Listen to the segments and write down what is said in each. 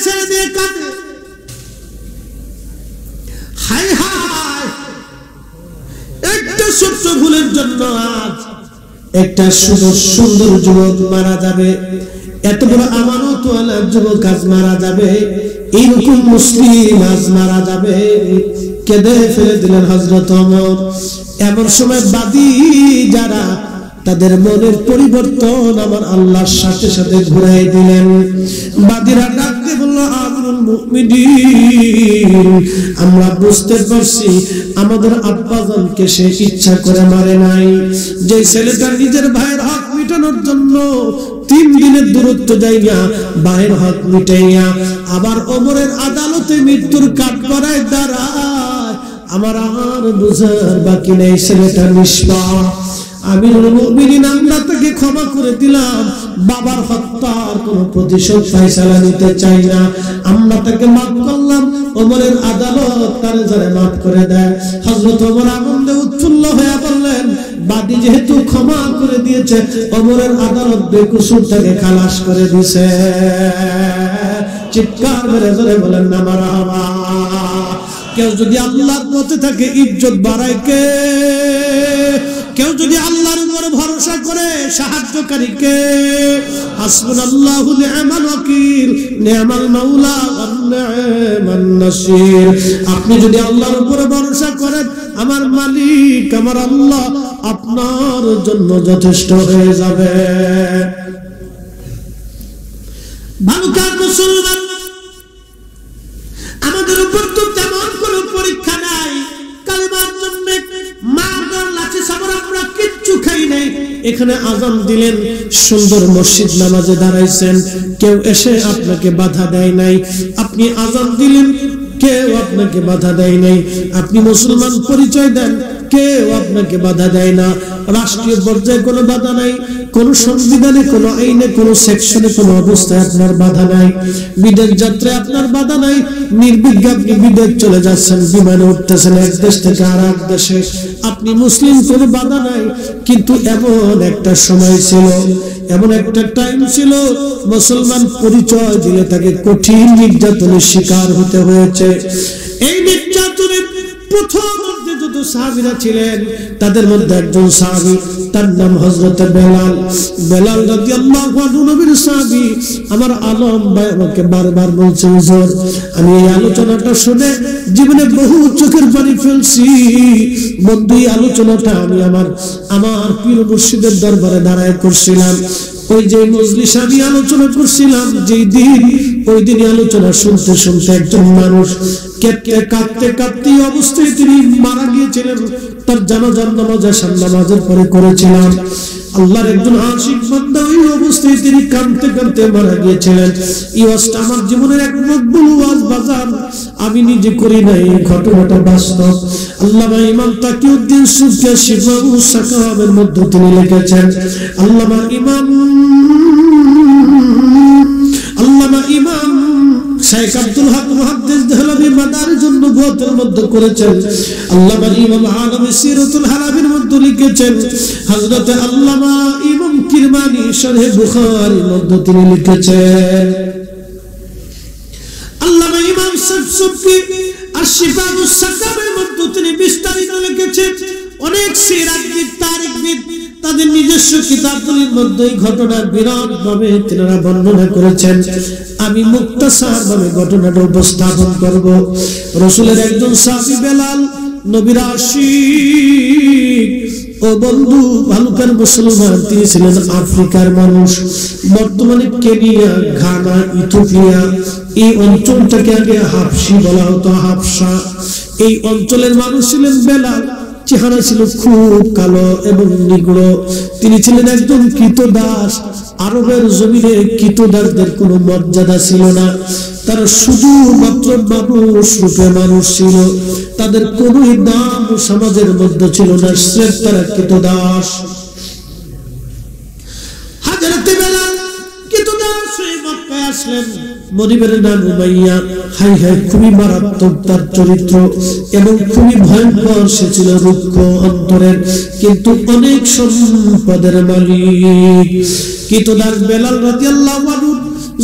ছেড়ে দিয়ে কাঁদে, হায় হায় একটা ছোট্ট ভুলের জন্য আজ একটা সুন্দর যুবক মারা যাবে, এত বড় আমানতওয়ালা যুবক আজ মারা যাবে, এইরকম মুসলিম আজ মারা যাবে। কেঁদে ফেলে দিলেন হযরত ওমর। এমন সময় বাদী যারা, তাদের মনের পরিবর্তন আমার আল্লাহর সাথে সাথে ঘুরাই দিলেন। বাদীরা ডাকতে বলল, আমিরুল মুমিনিন, আমরা বুঝতে পারছি আমাদের আব্বাজানকে সে ইচ্ছা করে মারে নাই। যে ছেলেটা নিজের ভাইয়ের হক মিটানোর জন্য 3 দিনের দূরত্ব যাইয়া ভাইয়ের হক মিটাইয়া আবার ওমরের আদালতে মৃত্যুর কাঠগড়ায় দাঁড়ায়, আমার আর বুঝার বাকি নেই ছেলেটা নিষ্পাপ। আমিরুল মুমিনিন, আমরা তাকে ক্ষমা করে দিলাম, বাবার হত্যার কোনো প্রতিশোধ ফয়সালা নিতে চাই না, আমরা তাকে মাফ করলাম। ওমরের আদালত তারে যারা মাফ করে দেয়। হযরত ওমর আনন্দে উৎফুল্ল হয়ে বললেন, বাদী যেহেতু ক্ষমা করে দিয়েছে, ওমরের আদালত বেকসুর তাকে খালাস করে দিয়েছে। চিৎকার মেরে ধরে বলেন না মারহাবা। কেউ যদি আল্লাহর পথে থাকে ইজ্জত বাড়ায় কে? কেউ যদি আল্লাহর উপর ভরসা করে সাহায্যকারী কে? হাসবুনাল্লাহু নি'মাল ওয়াকিল, নি'মাল মাওলা ওয়া নি'মান নাসির। আপনি যদি আল্লাহর উপর ভরসা করেন, আমার মালিক আমার আল্লাহ আপনার জন্য যথেষ্ট হয়ে যাবে। ভালুকার মুসলমান, আমাদের উপর তো তেমন কোনো পরীক্ষা নাই। কালেমার জন্য মারধর লাঠি সাবর আমরা কিচ্ছু খাই নাই। এখানে আযান দিলেন, সুন্দর মসজিদ নামাজে দাঁড়াইছেন, কেউ এসে আপনাকে বাধা দেয় নাই। আপনি আযান দিলেন, কেউ আপনাকে বাধা দেয় নাই। আপনি মুসলমান পরিচয় দেন, কেউ আপনাকে বাধা দেয় না। রাষ্ট্রীয় পর্যায়ে কোনো বাধা নাই, কোন সংবিধানে, কোন আইনে, কোন সেকশনে, কোন অবস্থায় আপনার বাধা নাই। বিদেশ যাত্রায় আপনার বাধা নাই, নির্বিঘ্নে আপনি বিদেশ চলে যাচ্ছেন, বিমানে উঠতেছেন এক দেশ থেকে আর এক দেশে, আপনি মুসলিম, কোনো বাধা নাই। কিন্তু এমন একটা সময় ছিল, এমন একটা টাইম ছিল, মুসলমান পরিচয় দিলে তাকে কঠিন নির্যাতনের শিকার হতে হয়েছে। এই নির্যাতনের প্রথম যত সাহাবীরা ছিলেন, তাদের মধ্যে একজন সাহাবী, তার নাম হযরত বেলাল। বেলাল রাদিয়াল্লাহু আনহু নবীর সাহাবী। আমার আলম ভাই আমাকে বারবার বলছে, হুজুর আমি এই আলোচনাটা শুনে জীবনে বহু চোখের পানি ফেলছি। বন্ধু, এই আলোচনাটা আমি আমার পীর মুর্শিদের দরবারে দাঁড়ায় করছিলাম। ওই যে মজলিসে আমি আলোচনা করছিলাম, যেই দিন, ওই দিনই আলোচনা শুনতে শুনতে একজন মানুষ কাঁদতে কাঁদতে অবস্থায় তিনি মারা গিয়েছিলেন। তার জানাজার নামাজ আশার নামাজের পরে করেছিলাম। আল্লাহর একজন আশিক বান্দা, ওই অবস্থায় তিনি কাঁদতে কাঁদতে মারা গিয়েছিলেন। এই ওয়াজটা আমার জীবনের এক মকবুল ওয়াজ বাজার, আমি নিজে করি নাই, ঘটনাটা বাস্তব। আল্লামা ইমাম তাকিউদ্দিন সুফিয়া শিফা ও সাকাওয়াতের মধ্যে তিনি লিখেছেন, আল্লামা ইমাম শেখ আব্দুল হক মুহাদ্দিস দেহলভী মাদারিজুন নবুওয়াতের মধ্যে করেছেন। আল্লামা ইমাম আলমী সিরাতুল হালাবির মধ্যে লিখেছেন। হযরত আল্লামা ইমাম কিরমানি শরহে বুখারীর মধ্যে তিনি লিখেছেন। আল্লামা ইমাম সাফসুফি আশ-শিফাউস সাকামের মধ্যে তিনি বিস্তারিত লিখেছেন। অনেক সিরাতবিদ, তারিখবিদ তাদের নিজস্ব কিতাবগুলির মধ্যে এই ঘটনা বিরাট ভাবে তিনারা বর্ণনা করেছেন। আমি মুক্তাসার ভাবে ঘটনাটা উপস্থাপন করব। রাসূলের একজন সাহাবী বেলাল, নবীর আশিক। ও বন্ধু, ভালুকার মুসলমান, তিনি ছিলেন আফ্রিকার মানুষ। বর্তমানে কেনিয়া, ঘানা, ইথিওপিয়া, এই অঞ্চলটাকে আগে হাবশি বলা হতো, হাবশা। এই অঞ্চলের মানুষ ছিলেন বেলাল। চেহারা ছিল খুব কালো এবং নিগ্র। তিনি ছিলেন একজন কৃতদাস। আরবের জমিনে কৃতদাসদের কোনো মর্যাদা ছিল না, তারা শুধুমাত্র মানুষ রূপে মানুষ ছিল, তাদের কোনো দাম সমাজের মধ্যে ছিল না, স্রেফ তারা কৃতদাস। হযরতে বেলাল কৃতদাস হয়ে মক্কায় আসলেন। মনিবের নাম উমাইয়া। হাই হাই, খুবই মারাত্মক তার চরিত্র এবং খুবই ভয়ঙ্কর। সে ছিল রুক্ষ অন্তরের, কিন্তু অনেক সম্পদের মালিক। কৃতদাস বেলাল রাদিয়াল্লাহু আনহু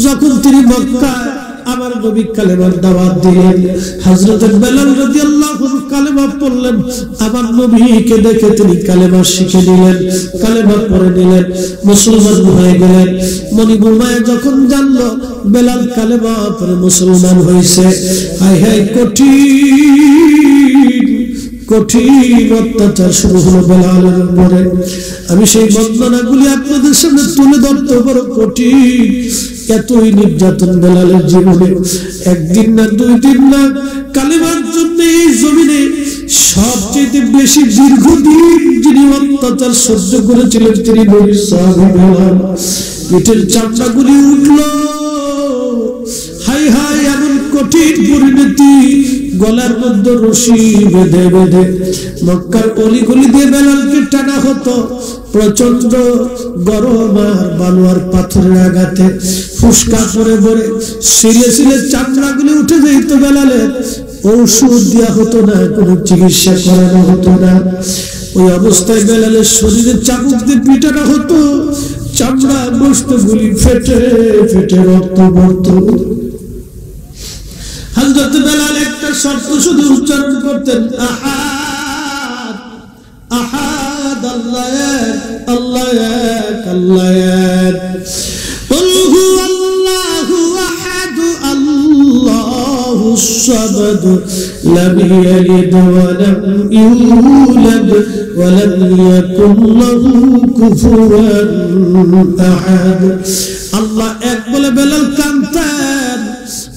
যখন তিনি মক্কায় আমার নবী কালেমার দাওয়াত দিলেন। হযরত বেলাল রাদিয়াল্লাহু আনহু কালেমা পড়লেন, আমার নবীকে দেখে তিনি কালেমা শিখে নিলেন, কালেমা পড়ে নিলেন, মুসলমান হয়ে গেলেন। মনিবুর মায়া যখন জানলো বেলাল কালেমা পড়ে মুসলমান হয়েছে, হায় হায় কঠিন অত্যাচার শুরু হলো বেলালের উপরে। আমি সেই বর্ণনাগুলি আপনাদের সামনে তুলে ধরতে বড় কঠিন। এতই নির্যাতন বেলালের জীবনে, একদিন না দুই দিন না, কালেমার জন্য এই জমিনে সবচেয়ে বেশি দীর্ঘদিন যিনি অত্যাচার সহ্য করেছিলেন তিনি নবীর সাহাবী বেলাল। পিঠের চামড়াগুলি উঠল, হায় হায় এমন কঠিন পরিণতি, গলার মধ্যে রশি বেঁধে বেঁধে মক্কার অলিগলি দিয়ে বেলালকে টানা হতো। প্রচন্ড গরম আর বালু আর পাথরের আঘাতে ফুসকা পরে পরে শিলে শিলে চামড়াগুলি উঠে যেত বেলালের। ঔষধ দেওয়া হতো না, কোনো চিকিৎসা করানো হতো না। ওই অবস্থায় বেলালের শরীরে চাবুক দিয়ে পিটানো হতো, চামড়া গোশতগুলি ফেটে ফেটে রক্ত পড়ত। হযরত বেলাল একটা শব্দ শুধু উচ্চারণ করতেন, আহাদ আহাদ, আল্লাহ এক, আল্লাহ এক, আল্লাহ এক। কুল হুয়াল্লাহু আহাদ, আল্লাহুস সামাদ, লাম ইয়ালিদ ওয়া লাম ইউলাদ ওয়া লাম ইয়াকুল লাহু কুফুওয়ান আহাদ। আল্লাহ এক বলে বেলাল কাঁদতেন,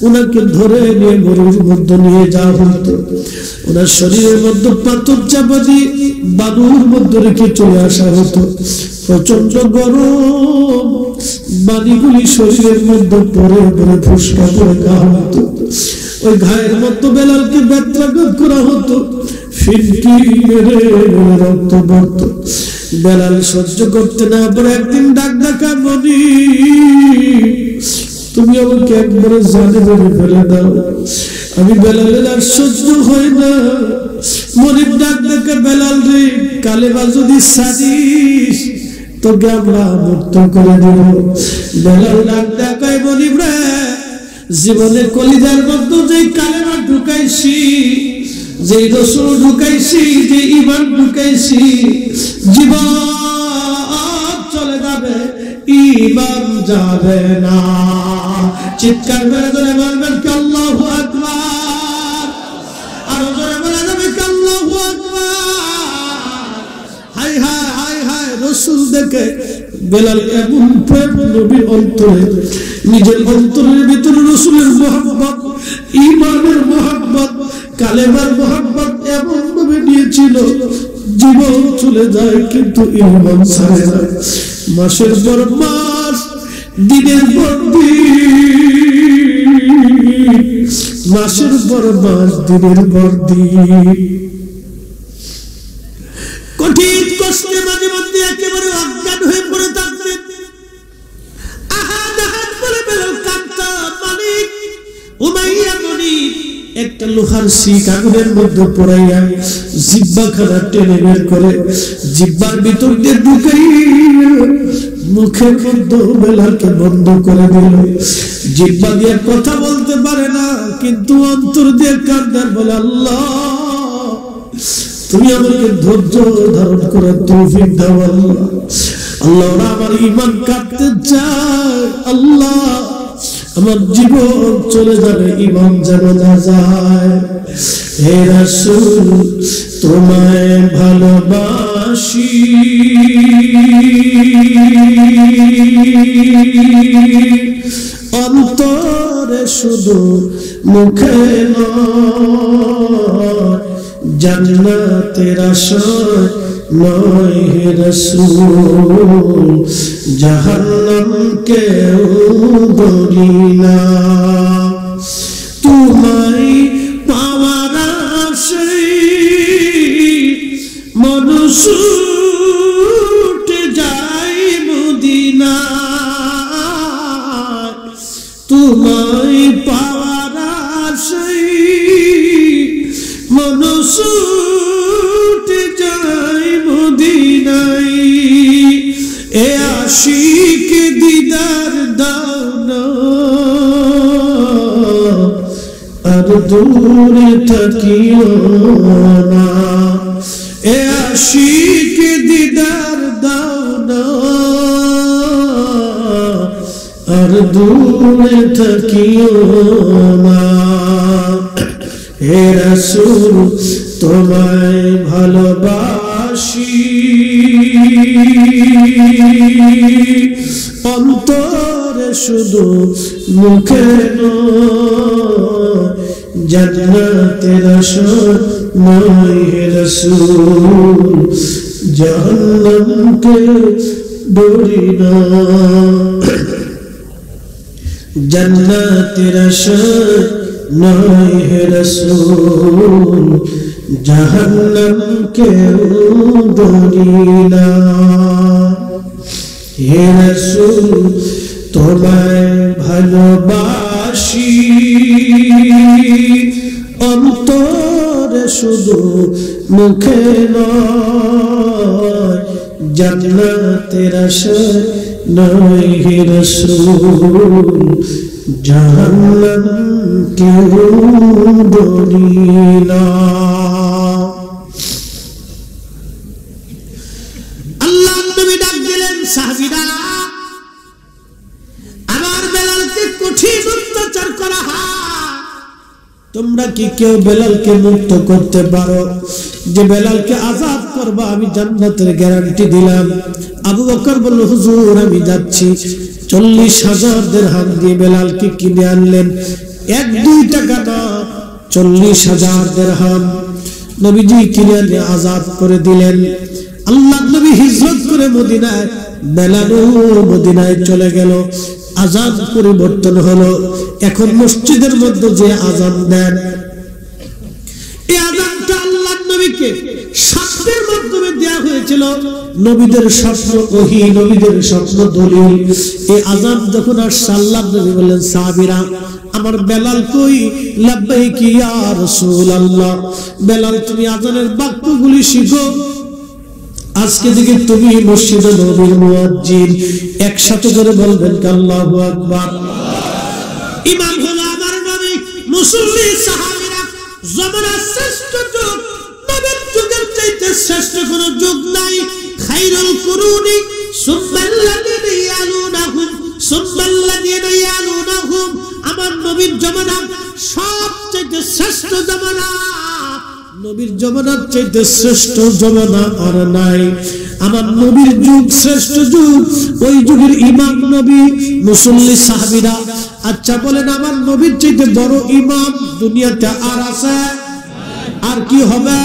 উনাকে ধরে নিয়ে মরুর মধ্যে নিয়ে যাওয়া হতো। ওনার শরীরের মধ্যে পাথর চাপা দিয়ে বালুর মধ্যে রেখে চলে আসা হতো। প্রচন্ড গরম, বালিগুলি শরীরের মধ্যে পরে পরে ফুসকা করে ঘা হতো। ওই ঘায়ের মধ্যে বেলালকে বেত্রাঘাত করা হতো, ফিনকি মেরে রক্ত পড়তো। বেলাল সহ্য করতে না পারে একদিন ডাক ডাকা, মনি তুমি আমাকে একবারে জানে ধরে ফেলে দাও, আমি বেলালের আর সহ্য হয় না। মনিব ডাক ডাকা, বেলাল রে, কালেমা যদি ছাড়িস তোকে আমরা মুক্ত করে দেব। বেলাল ডাক ডাকায়, মনিব রে, জীবনে কলিজার মধ্যে যে কালেমা ঢুকাইছি, যে রাসূল ঢুকাইছি, যে ঈমান ঢুকাইছি, জীবন চলে যাবে, ঈমান যাবে না। চিৎকার করে ধরে বলবেন কি আল্লাহু আকবার, আর জোরে বলে যাবে কি আল্লাহু আকবার। হায় হায় হায় হায়, রাসূল দেখে বেলাল এমন প্রেম নবীর অন্তরে, নিজের অন্তরের ভিতরে রাসূলের মহব্বত, ঈমানের মহব্বত, কালেমার মহব্বত এমন ভাবে নিয়েছিল, জীবন চলে যায় কিন্তু ঈমান ছাড়ে না। মাসের পর মাস, দিনের পর দিন, মাসের পর মাস, দিনের পর দিন কঠিন কষ্টে মাঝে মধ্যে একেবারে অজ্ঞান হয়ে পড়ে থাকতেন। আহাদ আহাদ বলে বেলাল কাঁদত। মালিক উমাইয়া মনিব একটা লোহার শিক আগুনের মধ্যে পড়াইয়া জিহ্বাখানা টেনে বের করে জিহ্বার ভিতর দিয়ে ঢুকাই মুখের মধ্যে বেলালকে বন্ধ করে দিল। জিহ্বা দিয়ে কথা বলতে পারে না, কিন্তু অন্তর দিয়ে কান্দার বলে, আল্লাহ তুমি আমাকে ধৈর্য ধারণ করার তৌফিক দাও। আল্লাহ আল্লাহ, ওরা আমার ঈমান কাটতে চায়, আল্লাহ আমার জীবন চলে যাবে, ঈমান যেন না যায়। হে রাসূল তোমায় ভালোবাসি, অন্তরে শুধু মুখে নয়, জান্নাতের আশায় নয় হে রাসূল, জাহান্নাম কেউ বলি না। তোমায় পাওয়ার আশায় মানুষ ছুটে যায় মদিনা, তোমায় পাওয়ার আশায় মানুষ ছুটে যায় মদিনায়। এ আশিক দিদার দাও না, দূরে থাকিও না, এ আশিক দিদার দাও না, আর দূরে থাকিও না। হে রাসূল তোমায় ভালোবাসি, অন্তরে শুধু মুখে নয়, জান্নাতের আশা নয় হে রাসূল, জাহান্নামকে ডরি না। জান্নাতের আশা নয় হে রাসূল, জাহান্নামকে ডরি না। হে রাসূল তোমায় ভালোবাসি, অন্তরে শুধু মুখে নয়, জান্নাতের আশা নয় হে রাসূল, জাহান্নামকে ডরি না। সাহাবীরা আমার বেলালকে কঠিন অত্যাচার করা হয়, তোমরা কি কেউ বেলালকে মুক্ত করতে পারো? যে বেলালকে আযাদ করবা আমি জান্নাতের গ্যারান্টি দিলাম। আবু বকর বলল হুজুর আমি যাচ্ছি। 40,000 দিরহাম দিয়ে বেলালকে কিনে আনলেন, 1-2 টাকা না, 40,000 দিরহাম নবীজি কিনে আনে আযাদ করে দিলেন। আল্লাহ নবী হিজরত করে মদিনায়, বেলালও মদিনায় চলে গেল। আযান পরিবর্তন হলো, এখন মসজিদের মধ্যে যে আযান দেন, এই আযানটা আল্লাহ নবীকে স্বপ্নের মাধ্যমে দেয়া হয়েছিল। নবীদের স্বপ্ন ওহী, নবীদের স্বপ্ন দলিল। এই আযান যখন আসছে আল্লাহ নবী বললেন সাহাবীরা আমার বেলাল কই? লাব্বাইক ইয়া রাসূলুল্লাহ। বেলাল তুমি আযানের বাক্যগুলি শিখো, আজকে থেকে তুমি মসজিদে নববীর মুয়াজ্জিন। একসাথে করে বলবেন আল্লাহু আকবার। ইমাম হলো আমার নবী, মুসল্লি সাহাবীরা। জমানার শ্রেষ্ঠ যুগ, নবীর যুগের চাইতে শ্রেষ্ঠ কোনো যুগ নাই। খায়রুল কুরুনি সুম্মাল্লাযীনা ইয়ালুনাহুম সুম্মাল্লাযীনা ইয়ালুনাহুম। আমার নবীর জমানা সবচেয়ে শ্রেষ্ঠ জমানা। নবীর জমানার চাইতে শ্রেষ্ঠ জমানা আর নাই। আমার নবীর যুগ শ্রেষ্ঠ যুগ, ওই যুগের ইমাম নবী, মুসল্লি সাহাবীরা। আচ্ছা বলেন আমার নবীর চাইতে বড় ইমাম দুনিয়াতে আর আছে? আর কি হবে?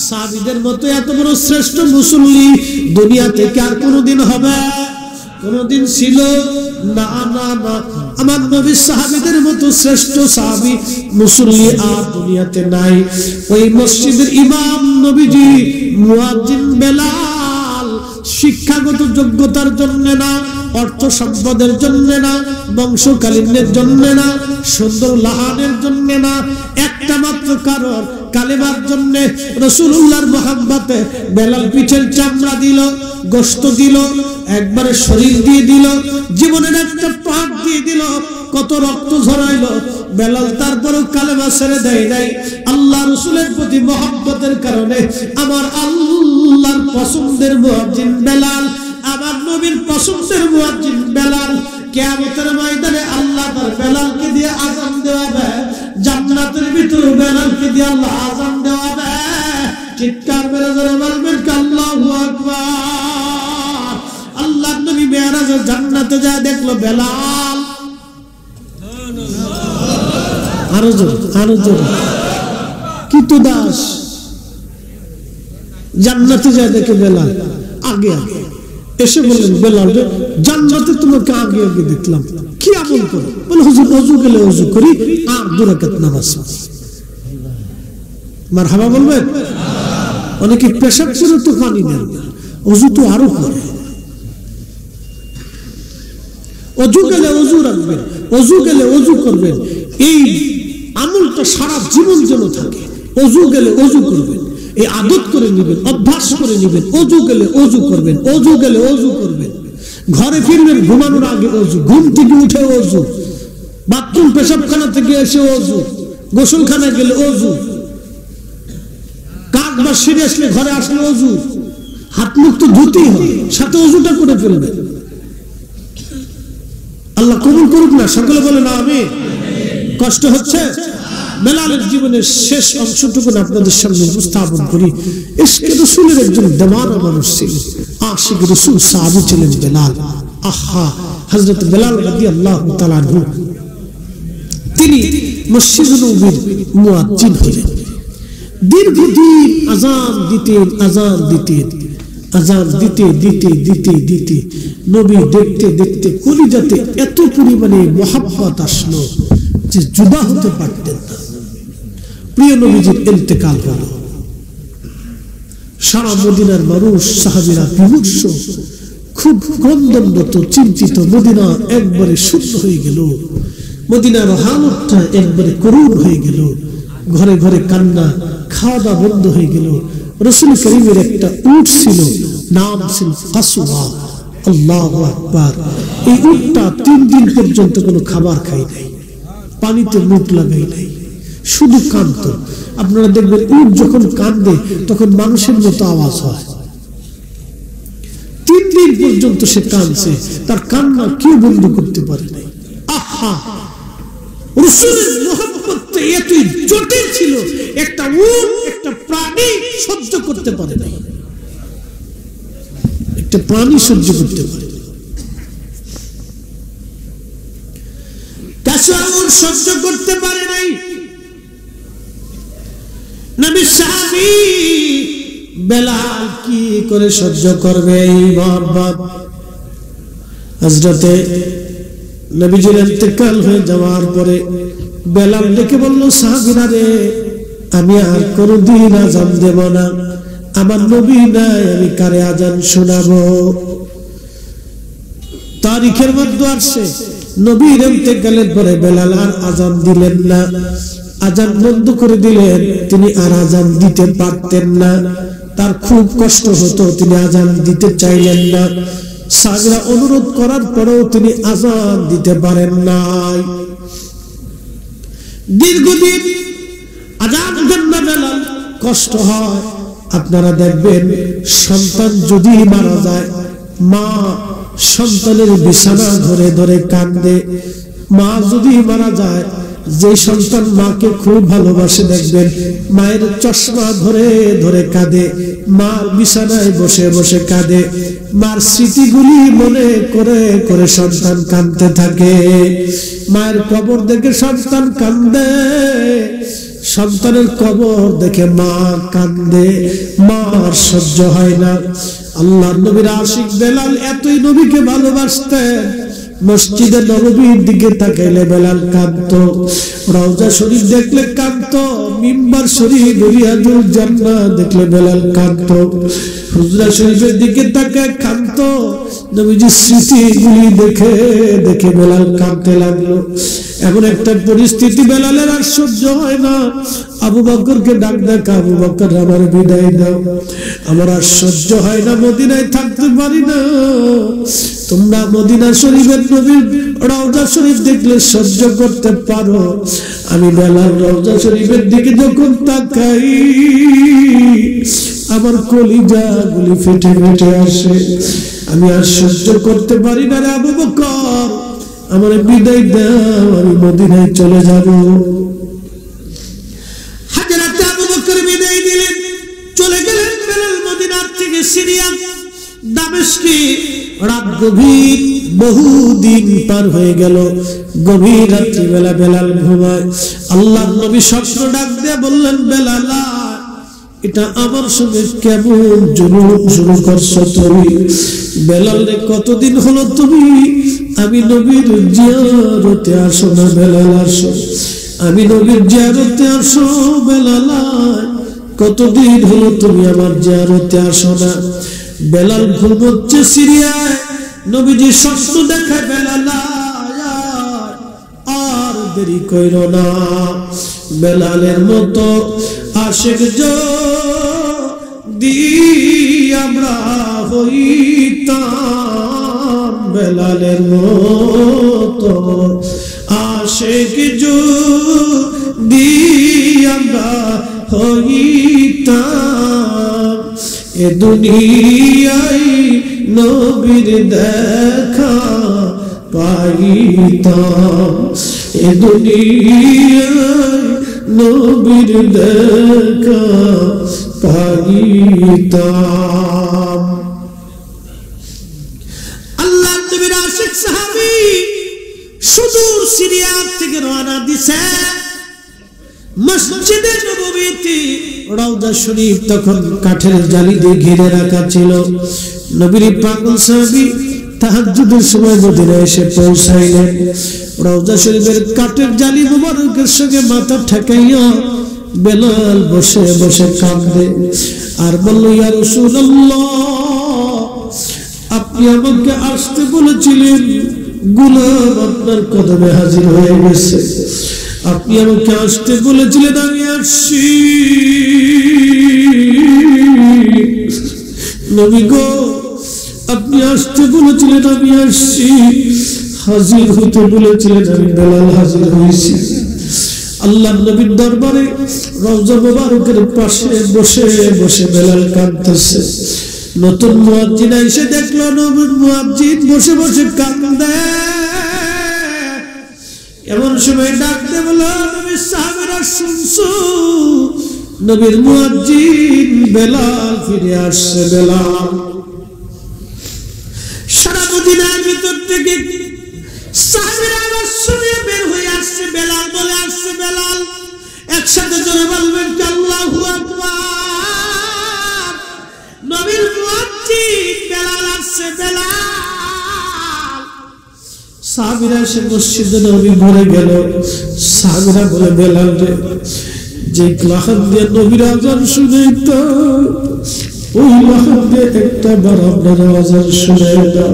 সাহাবীদের মতো এত বড় শ্রেষ্ঠ মুসল্লি দুনিয়াতে কি আর কোনোদিন হবে? কোনোদিন ছিল না, না, না। আমার নবী সাহাবীদের মতো শ্রেষ্ঠ সাহাবী মুসল্লি আর দুনিয়াতে নাই। ওই মসজিদের ইমাম নবীজি মুয়াজ্জিন বেলাল শিক্ষাগত যোগ্যতার জন্য না, অর্থ সম্পদের জন্য না, বংশকালীনের জন্য না, সুন্দর লাহানের জন্য না, একটা মাত্র কারণ কালেমার জন্য। রাসূলুল্লাহর মহব্বতে বেলাল পিঠের চামড়া দিল, গোশত দিল, একবারে শরীর দিয়ে দিল, জীবনের একটা পাঠ দিয়ে দিল, কত রক্ত ঝরাইলো বেলাল, তারপরও কালেমা ছেড়ে দেয় নাই। আল্লাহ রাসূলের প্রতি মহব্বতের কারণে আমার আল্লাহর পছন্দের মুয়াজ্জিন বেলাল, আমার নবীর পছন্দের মুয়াজ্জিন বেলাল। কিয়ামতের ময়দানে আল্লাহ তার বেলালকে দিয়ে আযান দেওয়াবে, জান্নাতের ভিতরে বেলালকে দিয়ে আল্লাহ আযান দেওয়াবে। চিৎকার মেরে ধরে বলবেন আল্লাহু আকবার। আল্লাহ নবী মেরাজে জান্নাতে যায়, দেখলো বেলাল। আরো জোর কিতু দাস জান্নাতে যায়, দেখে বেলাল আগে আগে এসে বললেন বেলাল রে জান্নাতে তোমাকে আগে আগে দেখলাম, কি আমল করো? বলে হুজুর ওযু গেলে ওযু করি আর 2 রাকাত নামাজ। মারহাবা বলবেন? অনেকে পেশাব করে তো পানি নেন, ওযু তো আরো করে। ওযু গেলে ওযু রাখবেন, ওযু গেলে ওযু করবেন, এই আমলটা সারা জীবন যেন থাকে। ওযু গেলে ওযু করবেন, এই আদত করে নেবেন, অভ্যাস করে নেবেন। ওযু গেলে ওযু করবেন, ওযু গেলে ওযু করবেন। ঘরে ফিরবেন ঘুমানোর আগে ওযু, ঘুম থেকে উঠে ওযু, বাথরুম পেশাবখানা থেকে এসে ওযু, গোসলখানায় গেলে অজু, কাক বা সিঁড়ি আসলে ঘরে আসলে অজু, হাত মুখ তো ধুতেই হবে, সাথে অজুটা করে ফেলবে। আল্লাহ কবুল করুক না, সকলে বলে না আমিন। কষ্ট হচ্ছে? বেলালের জীবনের শেষ অংশটুকু আপনাদের সামনে উপস্থাপন করি। ইশকে রাসূলের একজন দেওয়ানা মানুষ ছিল, আশিক রাসূল সাহাবী ছিলেন বেলাল। আহা, হযরত বেলাল রাদিয়াল্লাহু তাআলা আনহু তিনি মসজিদে নববীর মুয়াজ্জিন হলেন। দীর্ঘদিন আযান দিতেন, আযান দিতেন, আযান দিতে দিতে দিতে দিতে নবী দেখতে দেখতে কলিজাতে এত পরিমাণে মহব্বত আসলো যে জুদা হতে পারতেন না। প্রিয় নবীজির ইন্তেকাল হলো। সারা মদিনার মানুষ সাহাবীরা বিমর্ষ, খুব ক্রন্দনরত, চিন্তিত। মদিনা একবারে শূন্য হয়ে গেল, মদিনার হালতটা একবারে করুণ হয়ে গেল। ঘরে ঘরে কান্না, খাওয়া দাওয়া বন্ধ হয়ে গেল। রাসূল করিমের একটা উট ছিল, নাম ছিল কাসওয়া। আল্লাহু আকবার। এই উটটা 3 দিন পর্যন্ত কোনো খাবার খাই নাই, পানিতে মুখ লাগাই নাই, শুধু কাঁদতো। আপনারা দেখবেন উট যখন কাঁদে তখন মানুষের মতো আওয়াজ হয়। 3 দিন পর্যন্ত সে কাঁদছে, তার কান্না কেউ বন্ধ করতে পারে নাই। আহা, রাসূলের মুহাব্বতটা এতই জটিল ছিল, একটা উট, একটা প্রাণী সহ্য করতে পারে নাই, একটা প্রাণী সহ্য করতে পারে। কাসওয়ার সহ্য করতে পারে নাই। নবী সাহাবী বেলাল কি করে সহ্য করবে এই মহব্বত? হযরতে নবীজির ইন্তেকাল হয়ে যাওয়ার পরে বেলাল ডেকে বলল, সাহাবীরা রে, আমি আর কোনদিন আযান দেব না, আমার নবী নাই, আমি কারে আযান শোনাবো? তারিখের মধ্যে আসছে নবীর ইন্তেকালের পরে বেলাল আর আযান দিলেন না, আযান বন্ধ করে দিলেন। তিনি আর আযান দিতে পারতেন না, তার খুব কষ্ট হতো, তিনি আযান দিতে চাইলেন না। সাহাবীরা অনুরোধ করার পরেও তিনি আযান দিতে পারেন নাই। দীর্ঘদিন আযান দেন না বেলাল, কষ্ট হয়। আপনারা দেখবেন সন্তান যদি মারা যায়, মা সন্তানের বিছানা ধরে ধরে কাঁদে। মা যদি মারা যায়, যে সন্তান মাকে খুব ভালোবাসে দেখবেন মায়ের চশমা ধরে ধরে কাঁদে, মার বিছানায় বসে বসে কাঁদে, মার স্মৃতিগুলি মনে করে করে সন্তান কাঁদতে থাকে। মায়ের কবর দেখে সন্তান কাঁদে, সন্তানের কবর দেখে মা কাঁদে, মার সহ্য হয় না। আল্লাহর নবীর আশিক বেলাল এতই নবীকে ভালোবাসতেন, মসজিদে নববীর দিকে তাকাইলে বেলাল কাঁদতো, রওজা শরীফ দেখলে কাঁদতো, মিম্বার শরীফ রিয়াদুল জান্নাহ দেখলে বেলাল কাঁদতো, হুজরা শরীফের দিকে তাকায় কাঁদতো। নবীজির স্মৃতিগুলি দেখে দেখে বেলাল কাঁদতে লাগলো। এমন একটা পরিস্থিতি বেলালের আর সহ্য হয় না। আবু বকরকে ডাক ডাক, আবু বকর আমার বিদায় দাও, আমার আর সহ্য হয় না, মদিনায় থাকতে পারি না। তোমরা মদিনা শরীফের নবীর রওজা শরীফ দেখলে সহ্য করতে পারো, আমি বেলাল রওজা শরীফের দিকে যখন তাকাই আমার কলিজাগুলি ফেটে ফেটে আসে, আমি আর সহ্য করতে পারি না রে আবু বকর, আমার বিদায় দাও, আমি মদিনায় চলে যাব। হযরত আবু বকর বিদায় দিলেন, চলে গেলেন বেলাল মদিনার থেকে সিরিয়া দামেস্কে। রাত গভীর, বহুদিন পার হয়ে গেল। গভীর রাত্রিবেলা বেলাল ঘুমায়। আল্লাহর নবী স্বপ্ন ডাক দিয়ে বললেন, বেলাল এটা আমার সঙ্গে কেমন জুলুম শুরু করছো তুমি? বেলাল রে, কতদিন হলো তুমি আমি নবীর জিয়ারতে আসো না? বেলাল আসো, আমি নবীর জিয়ারতে আসো। বেলাল, কতদিন হলো তুমি আমার জিয়ারতে আসো না? বেলাল ঘুমোচ্ছে সিরিয়ায়, নবীজি স্বপ্ন দেখে, বেলাল আর দেরি কইরো না। বেলালের মতো আশিক যদি আমরা হইতাম, বেলালের মতো আশিক যদি আমরা হইতাম এ দুনিয়ায় নবীর দেখা পাইতাম এ দুনিয়ায় নবীর দেখা পাইতাম। আল্লাহ নবীর আশিক সাহাবী সুদূর সিরিয়া থেকে রওনা দিছে মসজিদে নববীতে রওজা শরীফ তখন কাঠের জালি দিয়ে ঘিরে রাখা ছিল। নবীর পাগল সাহাবী তাহাজ্জুদের সময় মদিনায় এসে পৌঁছাইলেন। রওজা শরীফের কাঠের জালি মুবারকের সঙ্গে মাথা ঠেকাইয়া বেলাল বসে বসে কাঁদে আর বলল, ইয়া রাসূলুল্লাহ, আপনি আমাকে আসতে বলেছিলেন, গোলাম আপনার কদমে হাজির হয়ে গেছে। আপনি আমাকে আসতে বলেছিলেন, আমি আসছি। নবী গো, আপনি আসতে বলেছিলেন, আমি আসছি। হাজির হতে বলেছিলেন, আমি বেলাল হাজির হয়েছি। আল্লাহ নবীর দরবারে রওজা মুবারকের পাশে বসে বসে বেলাল কাঁদতেছে। নতুন মুয়াজ্জিন এসে দেখলো নবীর মুয়াজ্জিন বসে বসে কাঁদে। এমন সময় ডাকতে বলল, নবীর সাহাবীরা শুনছো, নবীর মুয়াজ্জিন বেলাল ফিরে আসছে। বেলাল সারা মদিনার ভিতর থেকে সাহাবীরা আওয়াজ শুনে বের হয়ে আসছে। বেলাল বলে আসছে। বেলাল একসাথে জোরে বলবেন কি আল্লাহু আকবার। নবীর মুয়াজ্জিন বেলাল আসছে। বেলাল সাহাবীরা এসে মসজিদে নবী ভরে গেল। সাহাবীরা বলে, বেলাল রে, যে লাহান দিয়ে নবীর আযান শুনাইতো ওই লাহান দিয়ে একটা বার আপনার আযান শুনাই দাও।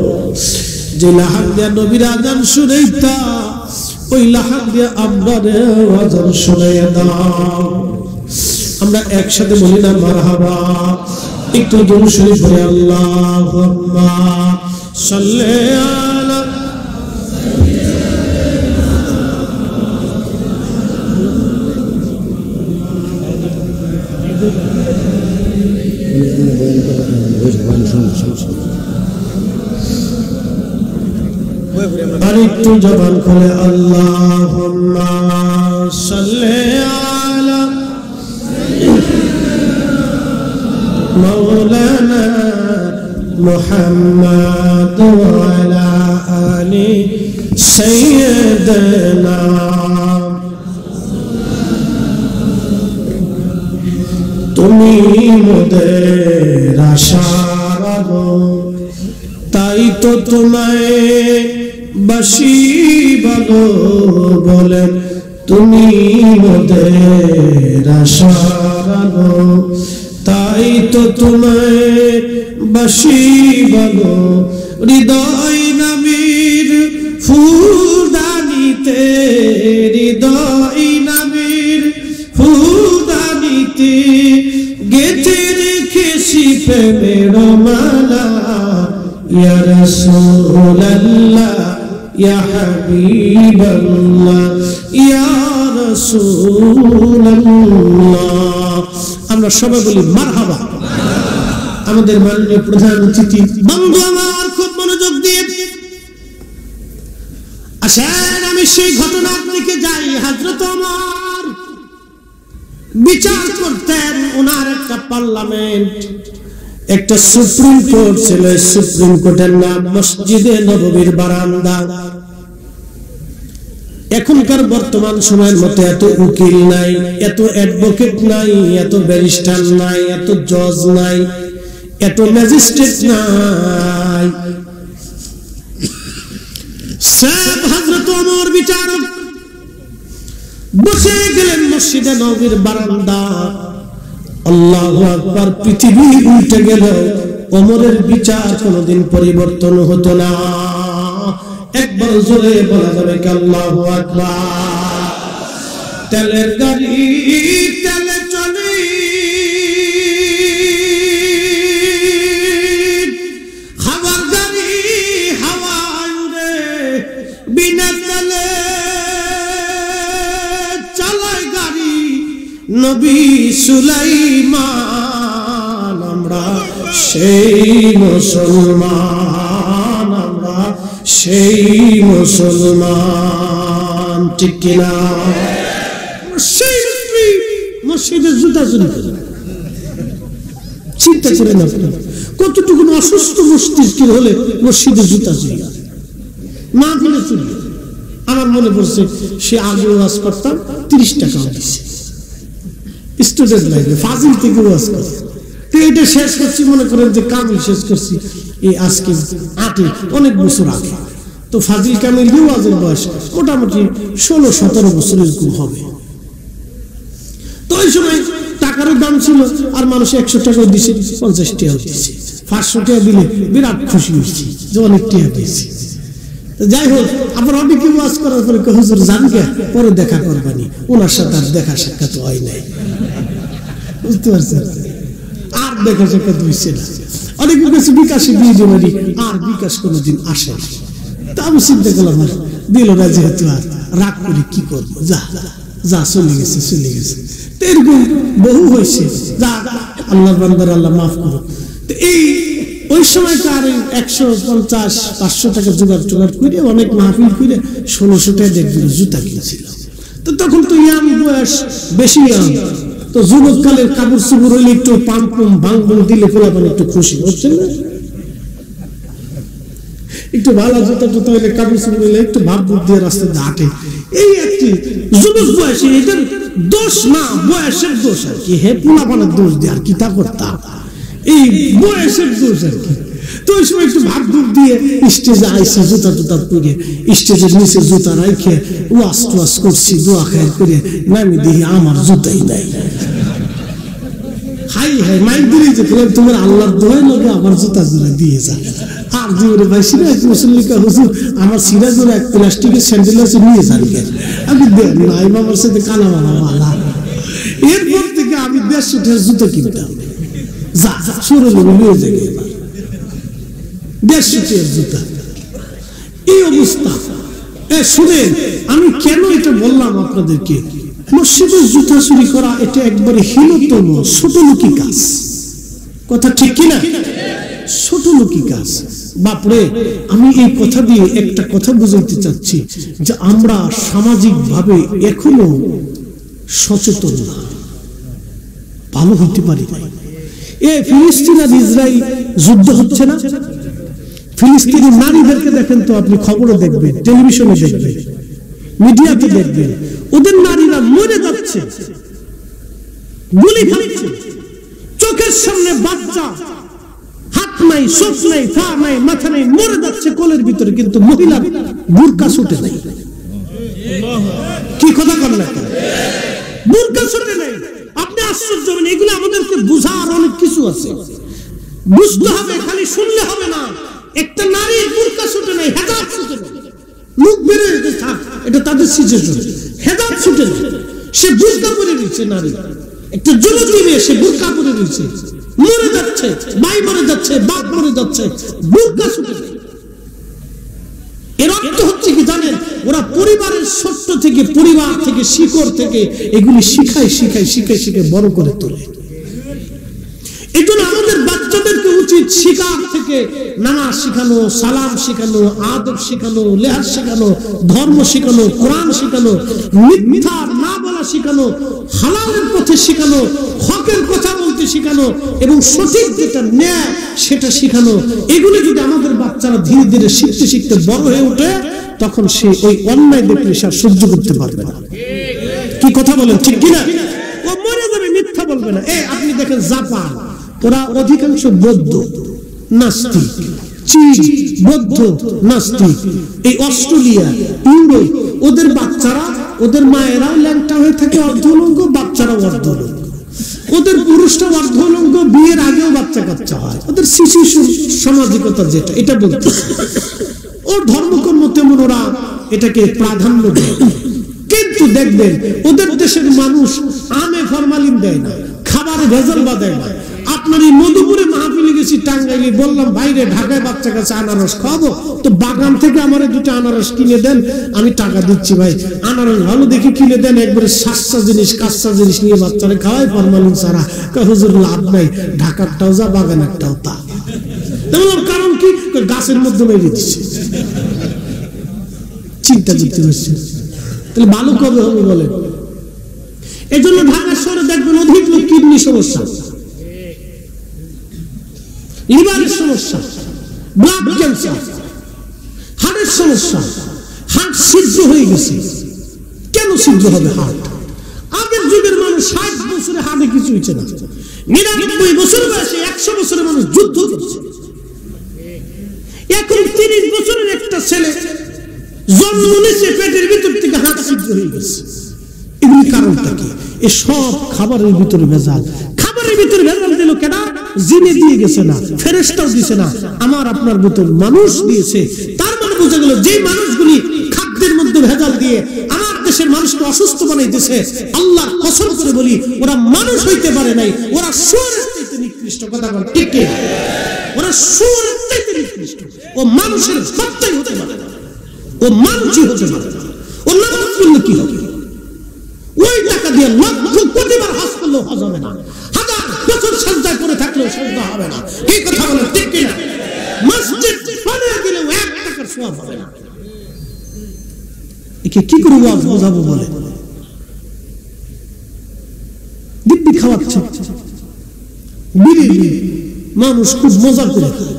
যে লাহান দিয়ে নবীর আযান শুনাইতা ওই লাহান দিয়ে আপনার আযান শুনাই দাও। আমরা একসাথে বলি না মারহাবা? একটু দরুদ শরীফ পড়ি, আল্লাহুম্মা সাল্লি আলা আরেকটু জবান খুলে আল্লাহুম্মা সাল্লি আলা মাওলানা মুহাম্মাদ ওয়া আলা আলি সাইয়্যিদিনা। তুমি মোদের আশার আলো, তাই তো তোমায় বাসি ভালো বলেন। তুমি মোদের আশার আলো, তাই তো তোমায় বাসি ভালো। হৃদয় নবীর ফুলদানিতে, হৃদয় নবীর ফুলদানিতে গেঁথে রেখেছি প্রেমের মালা। ইয়া রাসূলুল্লাহ, ইয়া হাবিবাল্লাহ, ইয়া রাসূলুল্লাহ। আমরা সবাই বলি মারহাবা। আমাদের মাননীয় প্রধান অতিথি বন্ধু আমার খুব মনোযোগ দিয়ে আসেন, আমি সেই ঘটনার দিকে যাই। হযরত ওমর বিচার করতেন। ওনার একটা পার্লামেন্ট, একটা সুপ্রিম কোর্ট ছিল। সুপ্রিম কোর্টের নাম মসজিদে নববীর বারান্দা। এখনকার বর্তমান সময়ের মতো এত উকিল নাই, এত অ্যাডভোকেট নাই, এত ব্যারিস্টার নাই, এত জজ নাই, এত ম্যাজিস্ট্রেট নাই। সব হযরত ওমর বিচারক বসে গেলেন মসজিদে নববীর বারান্দা। আল্লাহু আকবার। পৃথিবী উল্টে গেল, ওমরের বিচার কোনদিন পরিবর্তন হতো না। একবার জোরে বলা যাবে কি আল্লাহু আকবার। তেলের গাড়ি তেলে চলে, হাওয়ার গাড়ি হাওয়ায় উড়ে, বিনা তেলে নবী সুলাইমান, আমরা সেই মুসলমান, আমরা সেই মুসলমান, ঠিক কিনা? সেই মসজিদের জুতা চুরি করে, চিন্তা করেন আপনি কতটুকু অসুস্থ মস্তিষ্কের হলে মসজিদের জুতা চুরি না দিলে চুরি। আমার মনে পড়ছে সে আগে ওয়াজ করতাম, 30 টাকা দিচ্ছে স্টুডেন্ট লাইফে, ফাজিল থেকে ওয়াজ করে। তো এটা শেষ করছি, মনে করেন যে কামিল শেষ করছি এই আজকে অনেক বছর আগে। তো ফাজিল কামিল ওয়াজের বয়স মোটামুটি 16-17 বছর এরকম হবে। তো ওই সময় টাকারও দাম ছিল, আর মানুষ 100 টাকাও দিছে, 50 টাকাও দিছে, 500 টাকা দিলে বিরাট খুশি হয়েছি যে অনেক টাকা দিয়েছি। যাই হোক, আবার অনেকে ওয়াজ করার পরে হুজুর জান গে, পরে দেখা করবানি, ওনার সাথে আর দেখা সাক্ষাৎ হয় নাই, বুঝতে পারছেন? আর দেখা সাক্ষাৎ হয়েছে না। অনেকে কাছে বিকাশে দিয়ে দেবারি, আর বিকাশ কোনোদিন আসে না। তা আমি চিন্তা করলাম দিল না, যেহেতু আর রাগ করে কি করবো, যা যা চলে গেছে চলে গেছে। তো এরকম বহু হয়েছে, যা আল্লাহর বান্দার আল্লাহ মাফ করো। তো এই ওই সময়কার 150-500 টাকা জোগাড় টোগাড় করে অনেক মাহফিল করে 1600 টাকা দেখবেন জুতা কিনেছিলাম। তো তখন তো ইয়াং বয়স, বেশি ইয়াং। তো যুবককালের কাপড় চুপড় হইলে একটু পাম্প ভাঙবুং দিলে পোলাপান একটু খুশি হচ্ছেন না, একটু ভালো জুতা টুতা হইলে কাপড় চুপড় হইলে একটু ভাব বুদ্ধি দিয়ে রাস্তায় হাঁটে। এই একটি যুবক বয়সে, এটার দোষ না, বয়সের দোষ আর কি। হে পোলাপানের দোষ দিয়ে আর কি তা করতাম, এই বয়সের দোষ আর কি। তো ওই সময় একটু ভাব বুক দিয়ে স্টেজে আইসে জুতা টুতা পরে, স্টেজের নিচে জুতা রাখে ওয়াজ টোয়াজ করছি, দোয়া খায় করে নামি দেখি আমার জুতাই নাই। হাই হাই মাইক দিয়ে যে তোমার আল্লাহর দোয়াই লাগে আমার জুতা জোড়া দিয়ে যায়। আর জোরে ভাই সিরাজ মুসল্লিকা হুজুর আমার সিরাজ জোড়া এক প্লাস্টিকের স্যান্ডেল আছে, নিয়ে যান গে। আমি দেখ নাই আমার সাথে কানা মানা মালা। এরপর থেকে আমি 150 টাকার জুতো কিনতাম, যা শুরু নিয়ে যাই এবার 150 টাকার জুতা। এই অবস্থা। শুনেন, আমি কেন এটা বললাম আপনাদেরকে, মসজিদের জুতা চুরি করা এটা একবারে হীনতম ছোটলোকি কাজ, কথা ঠিক কিনা? ছোটলোকি কাজ। বাপরে, আমি এই কথা দিয়ে একটা কথা বুঝাইতে চাচ্ছি যে আমরা সামাজিক ভাবে এখনো সচেতন না, ভালো হইতে পারি না। ফিলিস্তিন আর ইসরায়েল যুদ্ধ হচ্ছে না, ফিলিস্তিনি নারীদেরকে দেখেন তো আপনি, খবরে দেখবেন, টেলিভিশনে দেখবেন, মিডিয়াতে দেখবেন, ওদের নারীরা মরে যাচ্ছে, গুলি খাচ্ছে, চোখের সামনে বাচ্চা, হাত নাই, চোখ নাই, পা নাই, মাথা নাই, মরে যাচ্ছে কোলের ভিতরে, কিন্তু মহিলা বুরকা ছুটে নাই। কি কথা কর না, বুরকা ছুটে নাই। আপনি আশ্চর্য হবেন, এগুলো আমাদেরকে বোঝার অনেক কিছু আছে, বুঝতে হবে, খালি শুনলে হবে না। একটা নারীর বুরকা ছুটে নাই, হেজাব ছুটে নাই, মুখ বেড়ে থাক, এটা তাদের সিচুয়েশন। হেজাব ছুটে নাই, সে বুরকা পরে নিচ্ছে, নারী একটা যুবতী মেয়ে, সে বুরকা পরে নিচ্ছে, মরে যাচ্ছে, ভাই মরে যাচ্ছে, বাপ মরে যাচ্ছে, বুরকা ছুটে নাই। এর অর্থ হচ্ছে কি জানেন, ওরা পরিবারের ছোট্ট থেকে, পরিবার থেকে, শিকড় থেকে এগুলি শিখায় শিখায় শিখায় শিখায় বড় করে তোলে। এই জন্য আমাদের বাচ্চাদেরকে উচিত শিকার থেকে নামাজ শিখানো, সালাম শিখানো, আদব শিখানো, লেহাজ শিখানো, ধর্ম শিখানো, কোরআন শিখানো, মিথ্যা না বলা শিখানো, হালালের পথে শিখানো, হকের কথা বলতে শিখানো এবং সঠিক যেটা ন্যায় সেটা শিখানো। এগুলো যদি আমাদের বাচ্চারা ধীরে ধীরে শিখতে শিখতে বড় হয়ে ওঠে, তখন সে ওই অন্যায় দেখলে সে সহ্য করতে পারবে না। কি কথা বলেন, ঠিক কিনা? ও মরে যাবে, মিথ্যা বলবে না। আপনি দেখেন জাপান, ওরা অধিকাংশ বৌদ্ধ নাস্তিক, চীন বৌদ্ধ নাস্তিক, এই অস্ট্রেলিয়া, ইউরোপ, ওদের বাচ্চারা, ওদের মায়েরাও ল্যাংটা হয়ে থাকে, অর্ধলঙ্গ, বাচ্চারাও অর্ধলঙ্গ, ওদের পুরুষটা অর্ধলঙ্গ, বিয়ের আগেও বাচ্চা কাচ্চা হয়, ওদের শিশু সামাজিকতা যেটা, এটা বলতে ওর ধর্মকর্ম তেমন ওরা এটাকে প্রাধান্য দেয়। কিন্তু দেখবেন ওদের দেশের মানুষ আমে ফরমালিন দেয় না, খাবারে ভেজাল দেয় না, আপনার এই মধুপুরে মাহফিলে গেছি, টাঙ্গাইলে, বললাম ভাইরে ঢাকায় বাচ্চা কাছে আনারস খাওয়াবো, তো বাগান থেকে আমার দুটো আনারস কিনে দেন, আমি টাকা দিচ্ছি ভাই, আনারস ভালো দেখে কিনে দেন, একবারে সাচ্চা জিনিস কাঁচা জিনিস নিয়ে বাচ্চারা খাওয়াই ফরমালিন ছাড়া। হুজুর লাভ নাই, ঢাকারটাও যা বাগানেরটাও তা। কারণ কি, গাছের মধ্যে মেরে দিচ্ছে। চিন্তা করতে পারছি, তাহলে ভালো কবে হবে বলে? এই জন্য ঢাকা শহরে দেখবেন অধিক লোক কিডনি সমস্যা, লিভারের সমস্যা, ব্লাড ক্যান্সার, হার্টের সমস্যা। হার্ট সিদ্ধ হয়ে গেছে। কেন সিদ্ধ হবে হার্ট? আগের যুগের মানুষ 60 বছরে হার্টে কিছু হচ্ছে না, 99 বছর বয়সে 100 বছরের মানুষ যুদ্ধ করছে। এখন 30 বছরের একটা ছেলে জন্ম নিয়েছে, পেটের ভিতর থেকে হার্ট সিদ্ধ হয়ে গেছে। এগুলি কারণটা কি? এই সব খাবারের ভিতরে ভেজাল। খাবারের ভিতরে ভেজাল দিল কেন? জিনে দিয়ে গেছে না, ফেরেশতাও দিয়েছে না, আমার আপনার ভিতর মানুষ দিয়েছে। তার মানে বোঝা গেল যে মানুষগুলি খাদ্যের মধ্যে ভেজাল দিয়ে আমার দেশের মানুষকে অসুস্থ বানাইতেছে, আল্লাহর কসম করে বলি ওরা মানুষ হইতে পারে নাই, ওরা শুয়োরের চাইতে নিকৃষ্ট। কথা বল ঠিক কি? ওরা শুয়োরের চাইতে নিকৃষ্ট। ও মানুষের সত্তাই হতে পারে না, ও মানুষই হতে পারে না। ও নামাজ পড়লে কি হবে? ওই টাকা দিয়ে লক্ষ কোটিবার হজ করলেও হজ হবে না, হাজার বছর সাজদা করে থাকলেও সাজদা হবে না। এই কথা বলে ঠিক কিনা? মসজিদ বানিয়ে দিলেও 1 টাকার সওয়াব হবে না। একে কি করে ওয়াজ বোঝাবো বলে? দিব্যি খাওয়াচ্ছে, বিড়ি মানুষ খুব মজা করে খায়।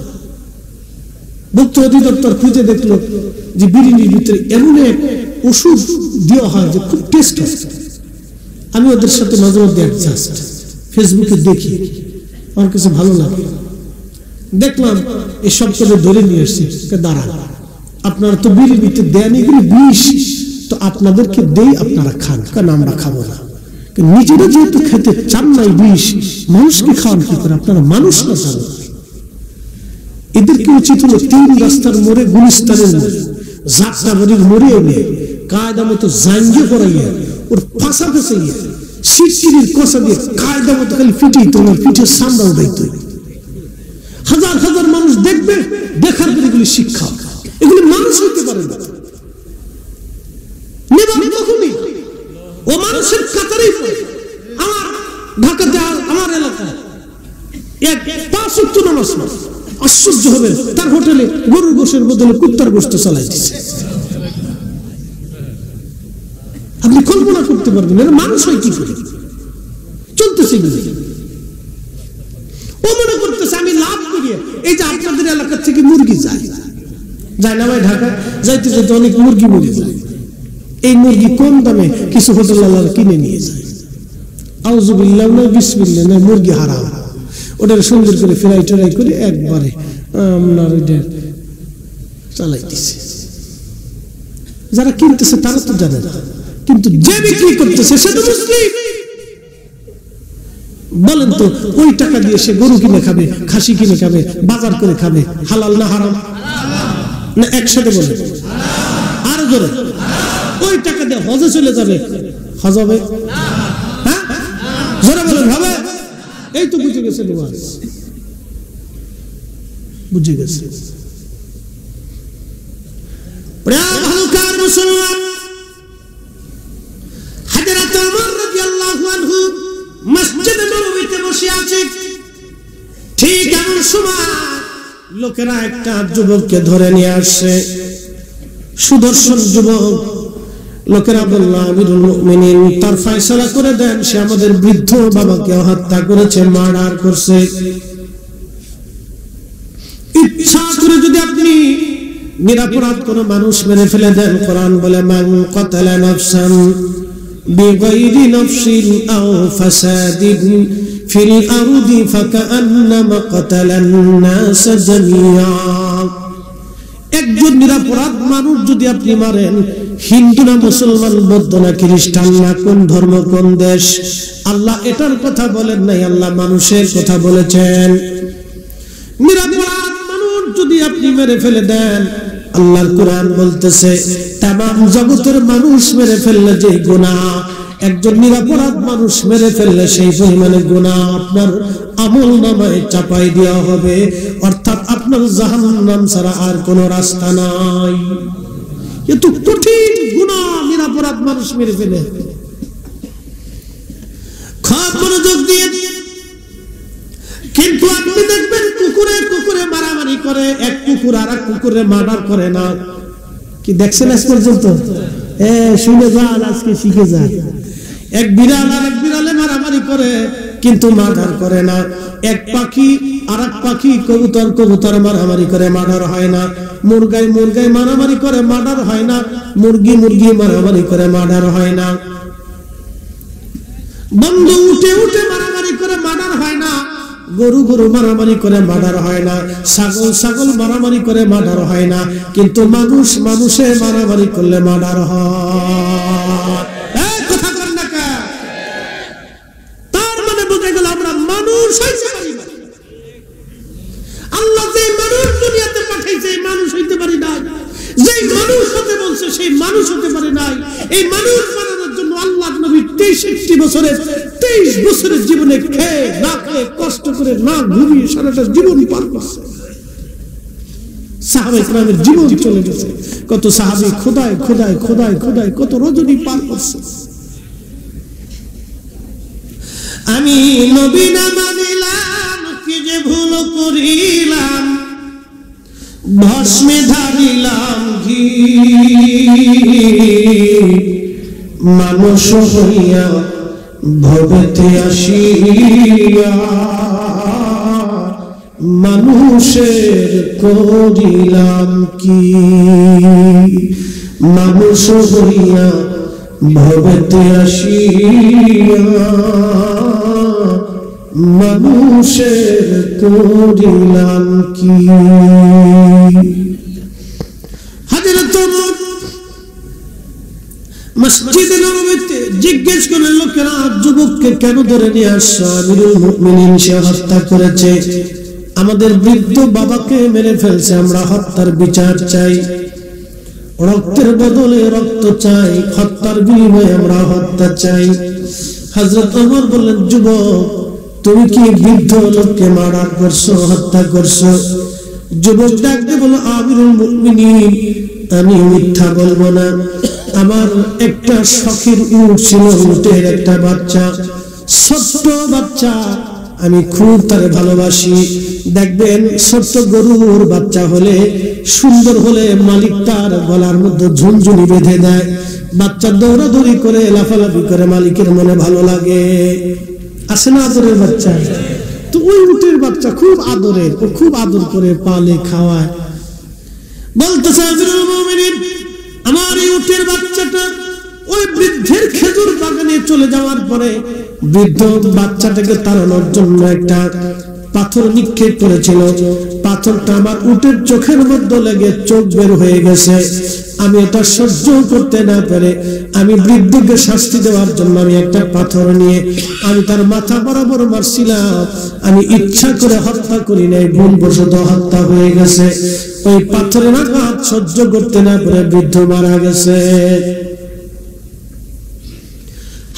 ভক্ত অধিদপ্তর খুঁজে দেখলো যে বিড়ির ভিতরে এমন এক ওষুধ দেওয়া হয় যে খুব টেস্ট হয়। আমি ওদের সাথে মাঝে মধ্যে অ্যাডজাস্ট ফেসবুকে দেখি, আমার কাছে ভালো লাগে। দেখলাম এই সব করে ধরে নিয়ে আসছে, দাঁড়া আপনারা তো বিড়ির ভিতরে দেন, এগুলি বিষ, তো আপনাদেরকে দেই, আপনারা খান। কেন আমরা খাবো না? নিজেরা যেহেতু খেতে চান নাই বিষ, মানুষকে খাওয়ান কি করে? আপনারা মানুষ না চান। এদেরকে উচিত হলো 3 রাস্তার মোড়ে, গুলিস্তানের মোড়ে, যাত্রাবাড়ির মোড়ে এনে কায়দা মতো জাঙ্গিয়ে করাইয়া ওর পাশা ফেসাইয়া সিটকিরির কষা দিয়ে কায়দা মতো খালি পিটিয়ে তোমার পিঠের সামরা উঠাইতে। হাজার হাজার মানুষ দেখবে, দেখার পর এগুলি শিক্ষা। এগুলি মানুষ হইতে পারে না, কখনই ও মানুষের কাতারেই পড়ে। আমার ঢাকাতে, আমার এলাকায় 5 ওয়াক্ত নামাজ পড়ে, আশ্চর্য হবে তার হোটেলে গরুর গোশের বদলে কুত্তার গোশত চালাই দিচ্ছে। আপনি কল্পনা করতে পারবেন এরা মানুষ হয় কি করে? চলতেছে ও মনে করতেছে আমি লাভ করি। এই যে আপনাদের এলাকার থেকে মুরগি যায় না ভাই, ঢাকা যাইতে যাইতে অনেক মুরগি মরে যায়। এই মুরগি কম দামে কিছু হোটেল কিনে নিয়ে যায়। আউযুবিল্লাহ না বিসমিল্লাহ না, মুরগি হারাম। ওটা সুন্দর করে ফ্রাই ট্রাই করে একবারে আপনার ওইটা চালাই দিচ্ছে। যারা কিনতেছে তারা তো জানে না, কিন্তু যে বিক্রি করতেছে সে তো মুসলিম। বলেন তো ওই টাকা দিয়ে সে গরু কিনে খাবে, খাসি কিনে খাবে, বাজার করে খাবে, হালাল না হারাম? না একসাথে বলে আরো জোরে। ওই টাকা দিয়ে হজে চলে যাবে, হজ হবে? হ্যাঁ জোরে বলেন হবে? এই তো বুঝে গেছে, বুঝে গেছে। ভালুকার মুসলমান হযরত ওমর রাদিয়াল্লাহু আনহু মসজিদে নববীতে বসে আছে। ঠিক এমন সময় লোকেরা একটা যুবককে ধরে নিয়ে আসছে, সুদর্শন যুবক। লোকেরা বলল আমিরুল মুমিনিন তার ফয়সালা করে দেন, সে আমাদের বৃদ্ধ বাবাকে হত্যা করেছে, মার্ডার করছে। ইচ্ছা করে যদি আপনি নিরপরাধ কোন মানুষ মেরে ফেলে দেন, কোরআন বলে মান কাতালা নাফসান বিগাইরি নাফসিন আও ফাসাদিন ফিল আরদি ফাকান্নামা কাতালান নাস জামিআ। একজন নিরপরাধ মানুষ যদি আপনি মারেন, হিন্দু না মুসলমান, বৌদ্ধ না খ্রিস্টান না, কোন ধর্ম কোন দেশ, আল্লাহ এটার কথা বলেন নাই, আল্লাহ মানুষের কথা বলেছেন। নিরপরাধ মানুষ যদি আপনি মেরে ফেলে দেন, আল্লাহর কোরআন বলতেছে তামাম জগতের মানুষ মেরে ফেললে যে গুনাহ, একজন নিরপরাধ মানুষ মেরে ফেললে সেই পরিমাণে গুনাহ আপনার আমলনামায় চাপাই দেওয়া হবে, অর্থাৎ আপনার জাহান্নাম ছাড়া আর কোনো রাস্তা নাই। এত কঠিন গুনাহ নিরপরাধ মানুষ মেরে ফেলে। খুব মনোযোগ দিয়ে। কিন্তু আপনি দেখবেন কুকুরে কুকুরে মারামারি করে, এক কুকুর আর এক কুকুরে মার্ডার করে না। কি দেখছেন আজ পর্যন্ত? শুনে যান, আজকে শিখে যান। এক বিড়াল আর এক বিড়ালে মারামারি করে কিন্তু মার্ডার করে না। এক পাখি আর এক পাখি, কবুতর কবুতর মারামারি করে, মার্ডার হয় না। মুরগাই মুরগাই মারামারি করে, মার্ডার হয় না। মুরগি মুরগি মারামারি করে, মার্ডার হয় না। বন্ধু উঠে উঠে মারামারি করে, মার্ডার হয় না। গরু গরু মারামারি করে, মার্ডার হয় না। ছাগল ছাগল মারামারি করে, মার্ডার হয় না। কিন্তু মানুষ মানুষে মারামারি করলে মার্ডার হয়। কথা বলেন না কে? তার মানে বুঝে গেল আমরা মানুষ হইতে পারি না। আল্লাহ যে মানুষ দুনিয়াতে পাঠাইছে এই মানুষ হইতে পারি না। যে মানুষ হতে বলছে সেই মানুষ হতে পারে নাই। এই মানুষ বানানোর জন্য আল্লাহর নবী 23 বছরের জীবনে খেয়ে না খেয়ে কষ্ট করে না ঘুমিয়ে সারাটা জীবন পার করছে। সাহাবায়ে কেরামের জীবন চলে গেছে। কত সাহাবী খোদায় খোদায় খোদায় খোদায় কত রজনী পার করছে। আমি নবী না মানিলাম, কি যে ভুল করিলাম, ভস্মে ঢালিলাম ঘি, মানুষ হইয়া ভবেতে আসিয়া মানুষের করিলাম কি, মানুষ হইয়া ভবেতে আসিয়া মানুষের করিলাম কি। হযরত ওমর মসজিদে নববীতে জিজ্ঞেস করলেন লোকেরা, যুবককে কেন ধরে নিয়ে আসছো? আমিরুল মুমিনিন সে হত্যা করেছে, আমাদের বৃদ্ধ বাবাকে মেরে ফেলছে, আমরা হত্যার বিচার চাই, রক্তের বদলে রক্ত চাই, হত্যার বিনিময়ে আমরা হত্যা চাই। হযরত ওমর বললেন, যুবক তুমি কি বৃদ্ধ লোককে মার্ডার করছো, হত্যা করছো? যুবক ডাকতে বলল, আমিরুল মুমিনিন আমি মিথ্যা বলবো না, আমার একটা শখের উট ছিল, উটের একটা বাচ্চা, ছোট্ট বাচ্চা, আমি খুব তারে ভালোবাসি। দেখবেন ছোট্ট গরুর বাচ্চা হলে সুন্দর হলে মালিক তার গলার মধ্যে ঝুনঝুনি বেঁধে দেয়, বাচ্চা দৌড়াদৌড়ি করে লাফালাফি করে, মালিকের মনে ভালো লাগে। আসে না আদরের বাচ্চা? তো ওই উটের বাচ্চা খুব আদরের, ও খুব আদর করে পালে খাওয়ায়। বলতেছে আমিরুল মুমিনিন, আমার এই উটের বাচ্চাটা ওই বৃদ্ধের খেজুর বাগানে চলে যাওয়ার পরে বৃদ্ধ বাচ্চাটাকে তাড়ানোর জন্য একটা পাথর নিক্ষেপ করেছিল, পাথরটা আমার উটের চোখের মধ্যে লেগে চোখ বের হয়ে গেছে। আমি এটা সহ্য করতে না পেরে আমি বৃদ্ধকে শাস্তি দেওয়ার জন্য আমি একটা পাথর নিয়ে আমি তার মাথা বরাবর মারছিলাম। আমি ইচ্ছা করে হত্যা করি নাই, ভুলবশত হত্যা হয়ে গেছে। ওই পাথরের আঘাত সহ্য করতে না পেরে বৃদ্ধ মারা গেছে।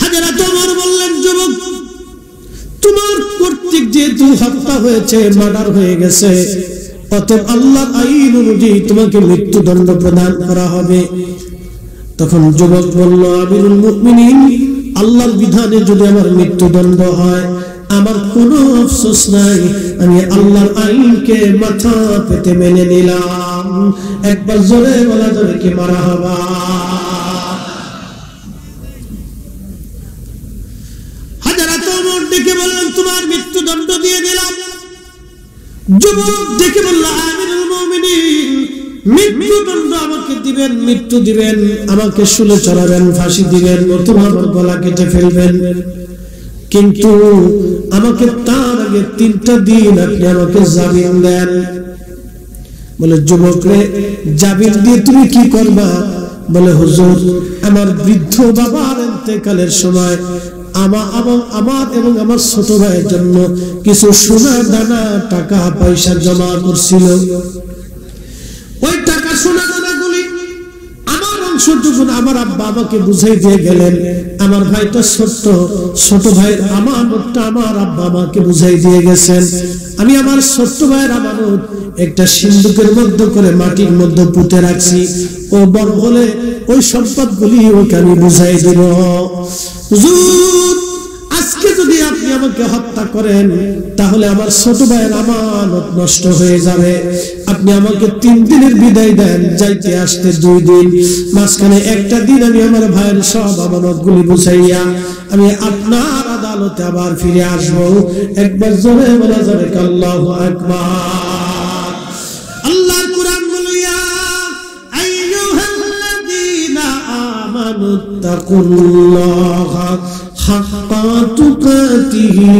হযরত ওমর বললেন, যুবক তোমার কর্তৃক যেহেতু হত্যা হয়েছে, মার্ডার হয়ে গেছে, অতএব আল্লাহর আইন অনুযায়ী তোমাকে মৃত্যুদণ্ড প্রদান করা হবে। তখন যুবক বলল, আমিরুল মুমিনিন আল্লাহর বিধানে যদি আমার মৃত্যুদণ্ড হয় আমার কোনো আফসোস নাই, আমি আল্লাহর আইনকে মাথা পেতে মেনে নিলাম। একবার জোরে বলা যাবে কি মারহাবা? হযরত ওমর ডেকে বললেন, তোমার মৃত্যুদণ্ড দিয়ে দিলাম। যুবক ডেকে বলল, আমিরুল মুমিনিন মৃত্যুদণ্ড আমাকে দিবেন, মৃত্যু দিবেন, আমাকে শুলে চড়াবেন, ফাঁসি দিবেন, অথবা আমার গলা কেটে ফেলবেন, কিন্তু আমাকে তার আগে 3টা দিন আপনি আমাকে জামিন দেন। বলে, যুবক রে জামিন দিয়ে তুমি কি করবা? বলে, হুজুর আমার বৃদ্ধ বাবার ইন্তেকালের সময় আমার এবং আমার ছোট ভাইয়ের জন্য কিছু সোনা দানা টাকা পয়সা জমা করছিল, ওই টাকা সোনা দানাগুলি আমার অংশটুকু আমার আব্বা আব্বা আমাকে বুঝাই দিয়ে গেলেন, আমার ভাইটা ছোট ভাইয়ের আমানতটা আমার আব্বা আমাকে বুঝাই দিয়ে গেছেন। আমি আমার ছোট ভাইয়ের আমানত একটা সিন্ধুকের মধ্যে করে মাটির মধ্যে পুঁতে রাখছি, ও বড় হলে ওই সম্পদগুলি ওকে আমি বুঝাই দেব। হুজুর, আজকে যদি আপনি আমাকে হত্যা করেন তাহলে আমার ছোট ভাইয়ের আমানত নষ্ট হয়ে যাবে। আপনি আমাকে 3 দিনের বিদায় দেন, যাইতে আসতে 2 দিন, মাঝখানে একটা দিন আমি আমার ভাইয়ের সব আমানতগুলি বুঝাইয়া আমি আপনার আদালতে আবার ফিরে আসবো। একবার জোরে বলা যাবে আল্লাহু আকবার। আল্লাহর কোরআন বলিয়া আইয়ুহাল্লাযীনা আমানুত্তাকুল্লাহা হাক্কা তুকাতিহি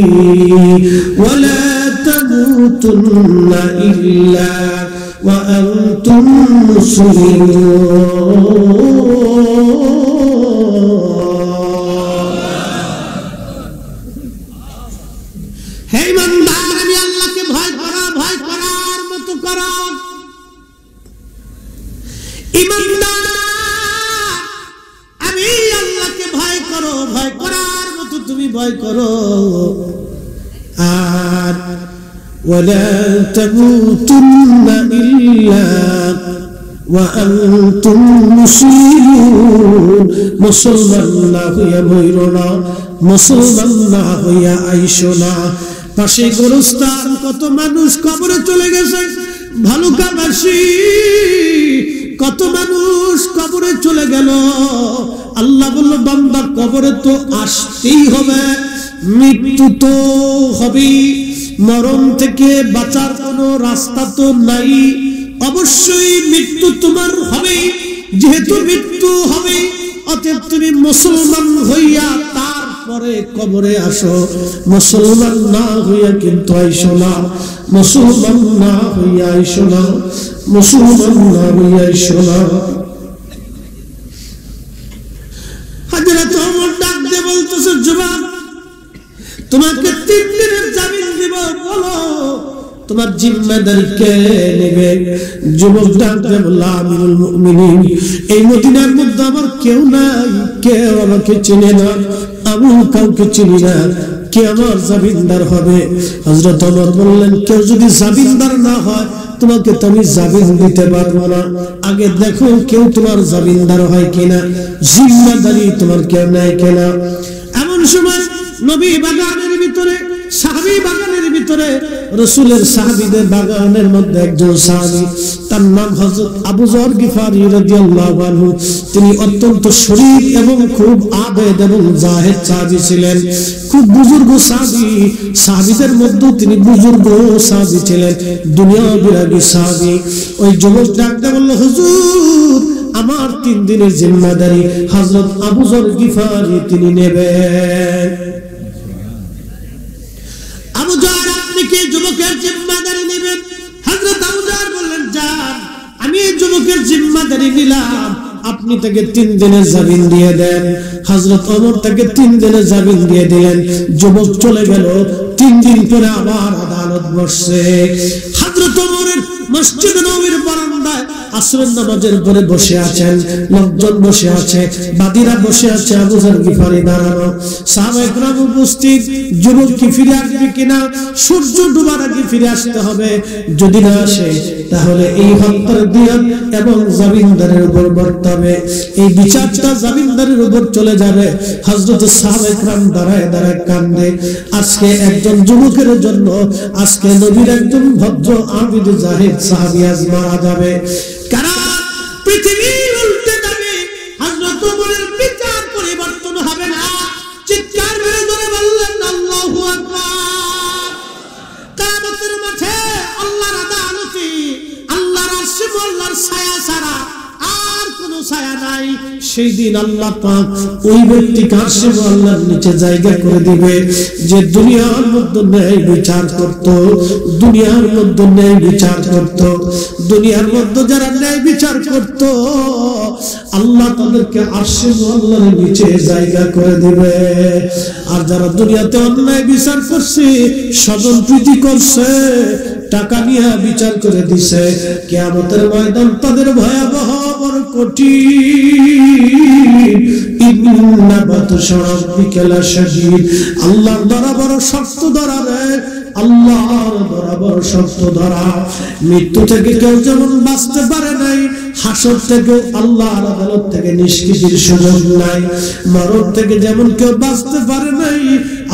ওয়া লা তামুতুন্না ইল্লা ওয়া আনতুম মুসলিমুন। হে ইমানদার, আমি আল্লাহকে ভয় করার মতো করো। ইমানদার, আমি আল্লাহকে ভয় করার মতো তুমি ভয় করো। আর ওয়ালা তামুতুন্না ইল্লা ওয়া আনতুম মুসলিমুন। মুসলমান না হইয়া মইরো না, মুসলমান না হইয়া আইসো না। পাশে গোরস্থান কত মানুষ কবরে চলে গেছে, ভালুকাবাসী কত মানুষ কবরে চলে গেল। আল্লাহ বলল, বান্দা কবরে তো আসতেই হবে, মৃত্যু তো হবেই, মরণ থেকে বাঁচার কোনো রাস্তা তো নাই, অবশ্যই মৃত্যু তোমার হবে। যেহেতু মৃত্যু হবে, অতএব তুমি মুসলমান হইয়া তারপরে কবরে আসো। মুসলমান না হইয়া কিন্তু আইসো না, মুসলমান না হইয়া আইসো না, মুসলমান না হইয়া আইসো না। হযরত ওমর ডাক দিয়ে বলতেছে, যুবক, তোমাকে 3 দিনের জামিন দিব, বলো তোমার জিম্মাদারি কে নেবে? যুবক ডাক দিয়ে বলল, আমিরুল মুমিনিন, এই মদিনার মধ্যে আমার কেউ নাই, কেউ আমাকে চিনে না, আমি কাউকে চিনি না, কে আমার জামিনদার হবে? হযরত ওমর বললেন, কেউ যদি জামিনদার না হয় তোমাকে তো আমি জামিন দিতে পারবো না, আগে দেখো কেউ তোমার জামিনদার হয় কিনা, জিম্মাদারি তোমার কেউ নেয় কিনা। এমন সময় নবী বাগানের ভিতরে, সাহাবী বাগানের ভিতরে, রাসূলের সাহাবীদের বাগানের মধ্যে একজন সাহাবী, তার নাম হযরত আবু যর গিফারি রাদিয়াল্লাহু আনহু। তিনি অত্যন্ত শরীফ এবং খুব আবেদ এবং জাহেদ সাহাবী ছিলেন, খুব বুজুর্গ সাহাবী। সাহাবীদের মধ্যে তিনি বুজুর্গ সাহাবী ছিলেন, দুনিয়া বিরাগী সাহাবী। ওই যুবক ডাকতে বলল, হুজুর, আমার 3 দিনের জিম্মাদারি হযরত আবু যর গিফারি তিনি নেবেন। আবু যর, আপনি কি যুবকের জিম্মাদারি নেবেন? হযরত আবু যর বললেন, যান, আমি এই যুবকের জিম্মাদারি নিলাম, আপনি তাকে 3 দিনের জামিন দিয়ে দেন। হযরত ওমর তাকে 3 দিনের জামিন দিয়ে দিলেন। যুবক চলে গেল। 3 দিন পরে আবার আদালত বসছে। হযরত ওমরের মসজিদ নববীর বারান্দায় আসরের নামাজের পরে বসে আছেন, লোকজন বসে আছে, বাদীরা বসে আছে, আবু যর গিফারি দাঁড়ানো, সাহাবায়ে কেরাম উপস্থিত। যুবক কি ফিরে আসবে কিনা? সূর্য ডুবার আগে ফিরে আসতে হবে, যদি না আসে তাহলে এই হত্যার দিয়াত এবং জামিনদারের উপর বর্তাবে, এই বিচারটা জামিনদারের উপর চলে যাবে। হযরত সাহাবায়ে কেরাম দাঁড়ায় দাঁড়ায় কান্দে। আজকে একজন যুবকের জন্য আজকে নবীর একজন ভদ্র আবিদ জাহিদ সাহাবী আজ মারা যাবে। কারণ পৃথিবী উল্টে যাবে, হযরত ওমরের বিচার পরিবর্তন হবে না। চিৎকার মেরে ধরে বললেন, আল্লাহু আকবার। কিয়ামতের মাঠে আল্লাহর আদালতে আল্লাহর আরশ, আল্লাহর ছায়া ছাড়া আর কোনো ছায়া নাই। সেই দিন আল্লাহ পাক ওই ব্যক্তিকে আরশে আল্লাহর নিচে জায়গা করে দিবে, যে দুনিয়ার মধ্যে ন্যায় বিচার করত, দুনিয়ার মধ্যে ন্যায় বিচার করত, দুনিয়ার মধ্যে যারা ন্যায় বিচার করত, আল্লাহ তাদেরকে আরশে আল্লাহর নিচে জায়গা করে দিবে। আর যারা দুনিয়াতে অন্যায় বিচার করছে, স্বজন প্রীতি করছে, টাকা নিয়ে বিচার করে দিছে, কিয়ামতের ময়দান তাদের ভয়াবহ বড় কঠিন। ইন্না বাতশা রাব্বিকা লাশাদীদ, আল্লাহর ধরা বড় শক্ত ধরা রে, আল্লাহর ধরা বড় শক্ত ধরা। মৃত্যু থেকে কেউ যেমন বাঁচতে পারে নাই, হাসর থেকেও আল্লাহর আদালত থেকে নিষ্কৃতির সুযোগ নাই। মরণ থেকে যেমন কেউ বাঁচতে পারে নাই,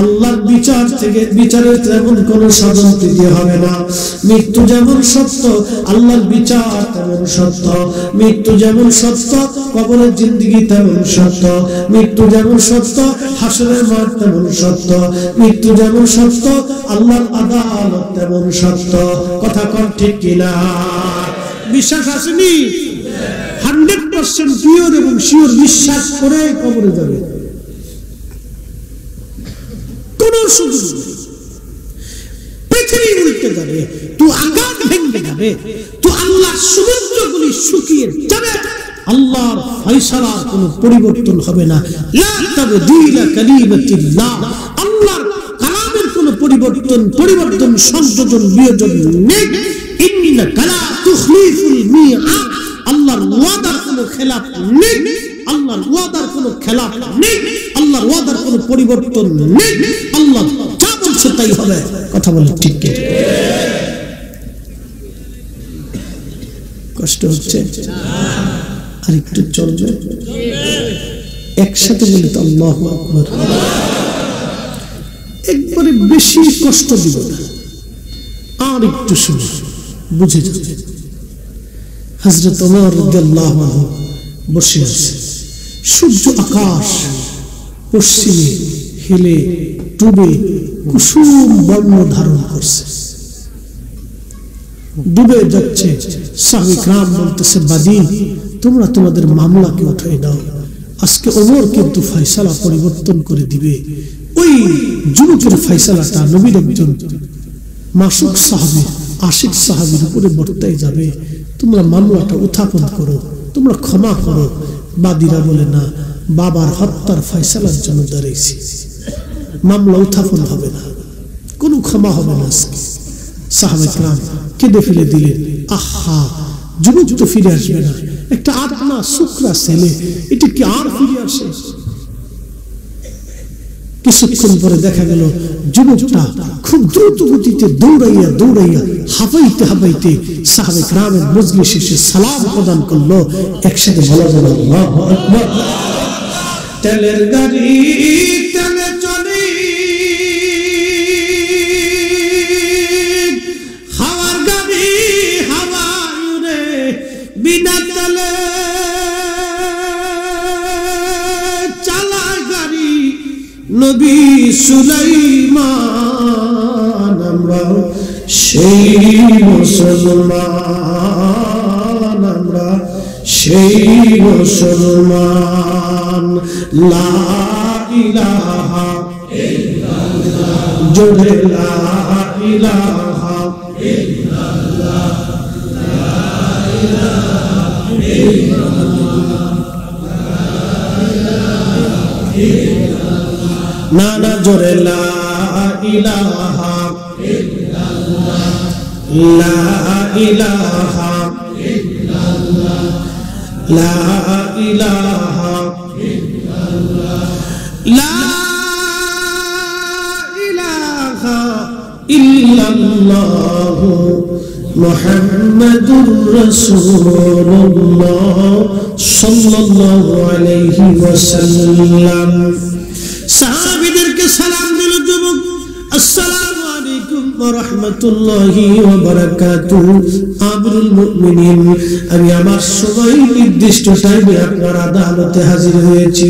আল্লাহর বিচার থেকে বিচারের তেমন কোনো স্বতন্ত্রতা হবে না। মৃত্যু যেমন সত্য, আল্লাহর বিচার তেমন সত্য। মৃত্যু যেমন সত্য, কবরের জিন্দেগি তেমন সত্য। মৃত্যু যেমন সত্য, হাসরের মাঠ তেমন সত্য। মৃত্যু যেমন সত্য, আল্লাহর আদালত তেমন সত্য। কথা কর ঠিক কিনা? বিশ্বাস আসেনি? 100% পিওর এবং শিওর বিশ্বাস করে কবরে যাবে, কোন সুযোগ নেই। পৃথিবী উল্টে যাবে, তো আকাশ ভেঙে যাবে, তো আল্লাহর সমুদ্রগুলি শুকিয়ে যাবে, আল্লাহর ফয়সালার কোনো পরিবর্তন হবে না। লা তাবদীলা কালিমাতিল্লাহ, আল্লাহর কালামের কোনো পরিবর্তন সংযোজন বিয়োজন নেই। ইন্নাকা লা তুখলিফুল মিআদ, আল্লাহর ওয়াদার কোনো খেলাফ নেই, আল্লাহর ওয়াদার কোনো খেলাফ নেই, আল্লাহর ওয়াদার কোনো পরিবর্তন নেই। আল্লাহ যা বলছে তাই হবে। কথা বলে ঠিক কি? কষ্ট হচ্ছে? আর একটু চলবে, একসাথে বলি তো আল্লাহু আকবার। একবারে বেশি কষ্ট দিব না, আর একটু শুনে বুঝে যাবে। হযরত ওমর রাদিয়াল্লাহু আনহু বসে আছে, সূর্য আকাশ পশ্চিমে হেলে ডুবে কুসুম বর্ণ ধারণ করছে, ডুবে যাচ্ছে। সাহাবী کرام বলতেছে, বাদী তোমরা তোমাদের মামলাকে উঠিয়ে দাও, আজকে ওমর কিন্তু ফয়সালা পরিবর্তন করে দিবে। ওই যুবকের ফয়সালাটা নবীর একজন মাসুক সাহাবী, আশিক সাহাবীর উপরে বর্তায় যাবে। তোমরা মামলাটা উত্থাপন করো, তোমরা ক্ষমা করো। বাদীরা বলে, না, বাবার হত্যার ফয়সালার জন্য দাঁড়িয়েছি, মামলা উত্থাপন হবে না, কোনো ক্ষমা হবে না আজকে। সাহাবা کرام কেঁদে ফেলে দিলেন, আহা, যুবক তো ফিরে আসবে না, একটা আত্মা শুকরা ছেলে, এটা কি আর ফিরে আসে? কিছুক্ষণ পরে দেখা গেল যুবকটা খুব দ্রুত গতিতে দৌড়াইয়া হাঁপাইতে সাহাবা کرامের মজলিসে এসে সালাম প্রদান করলো। একসাথে বলা যাবে আল্লাহু আকবার। তেলের গাড়ি তেলে চলে, হাওয়ার গাড়ি হাওয়ায় উড়ে, বিনা তেলে চালায় গাড়ি নবী সুলাইমান। আমরা সেই মুসলমান, আমরা সেই মুসলমান। লা ইলাহা ইল্লাল্লাহ, জোরে লা ইলাহা ইল্লাল্লাহ, লা ইলাহা ইল্লাল্লাহ, না না জোরে লা ইলাহা ইল্লাল্লাহ, লা ইলাহা ইল্লাল্লাহ, লা ইলাহা ইল্লাল্লাহ, লা ইলাহা ইল্লাল্লাহ, মুহাম্মাদুর রাসূলুল্লাহ সাল্লাল্লাহু আলাইহি ওয়াসাল্লাম। সাহাবীদেরকে সালাম দিল যুবক, আসসালামু আলাইকুম ওয়া রাহমাতুল্লাহি ওয়া বারাকাতুহু। আমিরুল মুমিনিন, আমি আমার সময় নির্দিষ্ট টাইমে আপনার আদালতে হাজির হয়েছি।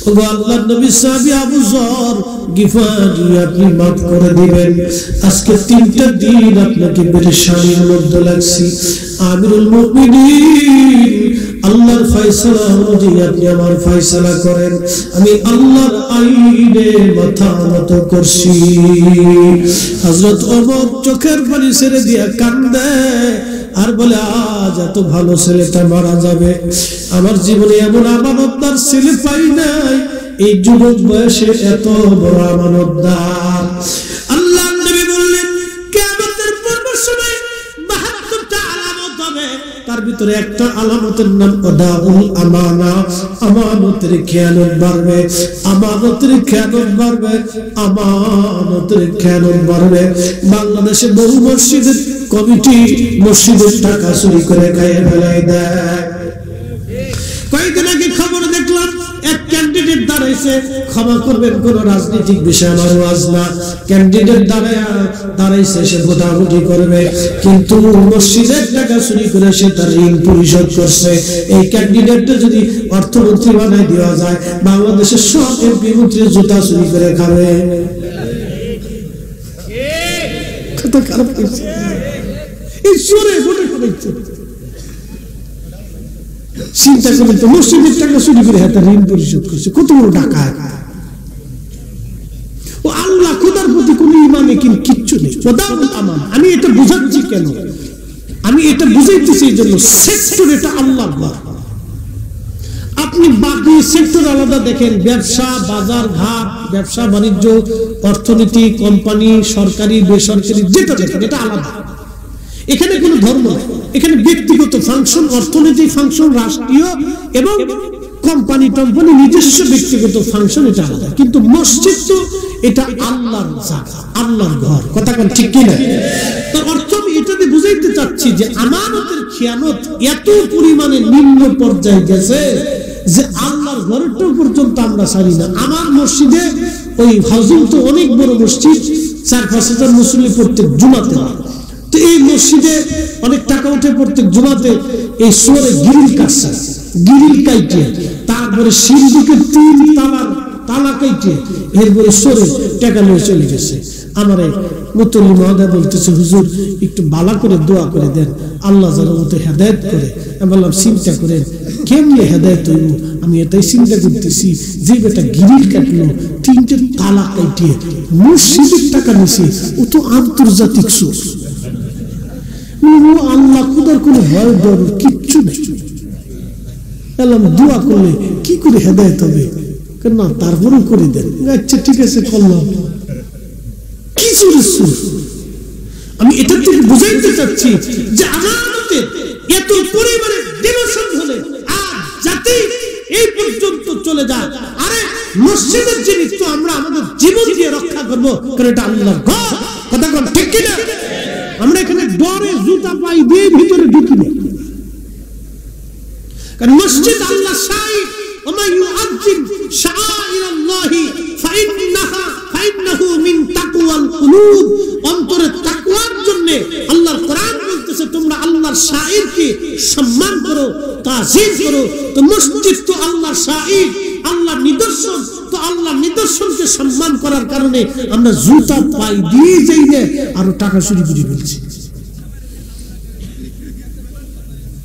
ওগো আল্লাহর নবী সাহাবী আবু যর গিফারি, আপনি মাফ করে দিবেন। আজকে 3টা দিন আপনাকে পেরেশানির মধ্যে লাগছি। আমিরুল মুমিনিন, আল্লাহর ফয়সালা অনুযায়ী আপনি আমার ফয়সালা করেন। আমি আল্লাহর আইনে মাথা নত করছি। হযরত ওমর চোখের পানি ছেড়ে দিয়া কান্দে আর বলে, আজ এত ভালো ছেলেটা মারা যাবে। আমার জীবনে এমন আমানতদার ছেলে পাই নাই, এই যুবক বয়সে এত বড় আমানতদার। আল্লাহর নবী বললেন, কিয়ামতের পূর্ব সময় 72টা আলামত হবে, তার ভিতরে একটা আলামতের নাম আদাউল আমানা, আমানতের খেয়ানত বাড়বে, আমানতের খেয়ানত বাড়বে, আমানতের খেয়ানত বাড়বে। বাংলাদেশে বহু মসজিদের কমিটি মসজিদের টাকা চুরি করে খাইয়ে ফেলাই দেয়। কয়েকদিন আগে খবর দেখলাম এক ক্যান্ডিডেট দাঁড়াইছে, ক্ষমা করবেন কোন রাজনৈতিক বিষয় আমার ওয়াজ না, ক্যান্ডিডেট দাঁড়াইছে, সে ভোটাভুটি করবে, কিন্তু মসজিদের টাকা চুরি করে সে তার ঋণ পরিশোধ করছে। এই ক্যান্ডিডেটটা যদি অর্থমন্ত্রী বানাই দেওয়া যায়, বাংলাদেশের সব এমপি মন্ত্রী জুতা চুরি করে খাবে। কত খারাপ করছে ঈশ্বরে ভোটে করেছে। চিন্তা করেন তো, মসজিদের টাকা চুরি করে তার ঋণ পরিশোধ করছে, কত বড় ডাকাত। ও আল্লাহ খোদার প্রতি কোন ইমানে কিচ্ছু নেই। আমি এটা বুঝাচ্ছি কেন, আমি এটা বুঝাইতেছি এই জন্য, সেক্টর এটা আল্লাহর ঘর। আপনি বাকি সেক্টর আলাদা দেখেন, ব্যবসা, বাজার ঘাট, ব্যবসা বাণিজ্য, অর্থনীতি, কোম্পানি, সরকারি বেসরকারি, যেটা দেখেন এটা আলাদা। এখানে কোনো ধর্ম নেই, এখানে ব্যক্তিগত ফাংশন, অর্থনৈতিক ফাংশন, রাষ্ট্রীয় এবং কোম্পানি টম্পানি নিজস্ব ব্যক্তিগত ফাংশন, এটা আলাদা। কিন্তু মসজিদ তো এটা আল্লাহর জায়গা, আল্লাহর ঘর। কথা কোন ঠিক কিনা? তার অর্থ আমি এটাতে বুঝাইতে চাচ্ছি যে আমানতের খেয়ানত এত পরিমাণে নিম্ন পর্যায়ে গেছে যে আল্লাহর ঘরটা পর্যন্ত আমরা ছাড়ি না। আমার মসজিদে ওই হাজুল তো অনেক বড় মসজিদ, 4-5 হাজার মুসল্লি প্রত্যেক জুমাতে হয়। তো এই মসজিদে অনেক টাকা উঠে প্রত্যেক জুমাতে এই সোরে গিরিল কাটছে, গিরিল কাইটে, তারপরে সিন্ধুকে 3 তালা কাইটে, এরপরে সোরে টাকা নিয়ে চলে গেছে। আমার মুতল্লি মহোদয় বলতেছে, হুজুর একটু বালা করে দোয়া করে দেন, আল্লাহ যেন মতো হেদায়েত করে। আমি বললাম চিন্তা করেন কেমনে হেদায়েত হইব? আমি এটাই চিন্তা করতেছি, যে বেটা গিরিল কাটলো, 3টে তালা কাইটে মসজিদের টাকা নিছে, ও তো আন্তর্জাতিক সুর। আল্লাহ খুদার কোন ভয় ডর কিচ্ছু নেই। এলাম দোয়া করলে কি করে হেদায়েত হবে? না, তারপরেও করে দেন। আচ্ছা ঠিক আছে করলাম। কি সুর? আমি এটা থেকে বুঝাইতে চাচ্ছি যে আমানতের এত পরিমাণে ডিভিশন হলে আর জাতি এই পর্যন্ত চলে যায়। আরে মসজিদের জিনিস তো আমরা আমাদের জীবন দিয়ে রক্ষা করবো, কারণ এটা আল্লাহর ঘর। কথা কোন ঠিক কিনা? আমরা এখানে ডরে জুতা পাই দিয়ে ভিতরে ঢুকি না, কারণ মসজিদ আল্লাহ শাইর, ওমা ইউআযিম শাআইরাল্লাহি ফাইন্নাহু মিন তাকওয়াল কুলুব। অন্তরের তাকওয়ার জন্য আল্লাহর কোরআন বলতেছে তোমরা আল্লাহর শাইরকে সম্মান করো, তাজিম করো। তো মসজিদ তো আল্লাহর শাইর, আল্লাহর নিদর্শন। তো আল্লাহর নিদর্শনকে সম্মান করার কারণে আমরা জুতা পাই দিয়ে যাই না, আরো টাকা চুরি করে ফেলছি।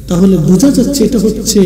তাহলে বোঝা যাচ্ছে এটা হচ্ছে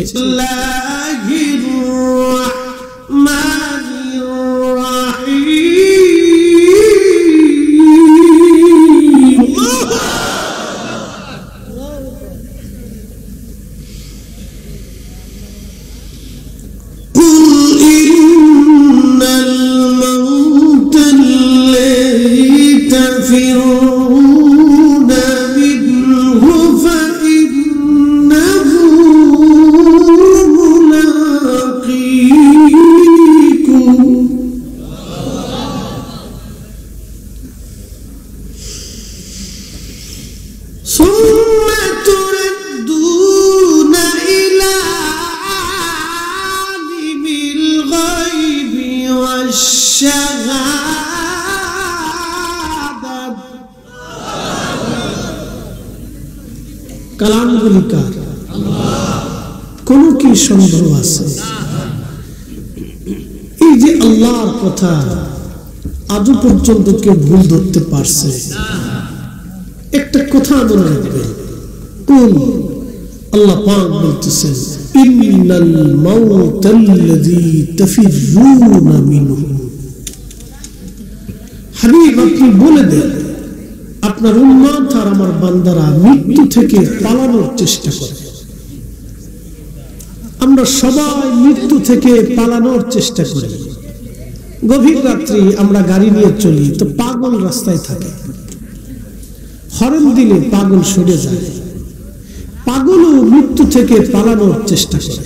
কালামগুলি কার? কোন কি সন্দেহ আছে? এই যে আল্লাহর কথা আজও পর্যন্ত কেউ ভুল ধরতে পারছে? একটা কথা মনে রাখবেন, কোন আল্লাহ পাক বলতেছেন ইন্নাল মাউতাল্লাযী তাফিরুনা মিনহু। হাবিব আপনি বলে দেন আপনার উম্মত আর আমার বান্দারা মৃত্যু থেকে পালানোর চেষ্টা করে। আমরা সবাই মৃত্যু থেকে পালানোর চেষ্টা করি। গভীর রাত্রি আমরা গাড়ি নিয়ে চলি, তো পাগল রাস্তায় থাকে, হরন দিলে পাগল সরে যায়। পাগলও মৃত্যু থেকে পালানোর চেষ্টা করে।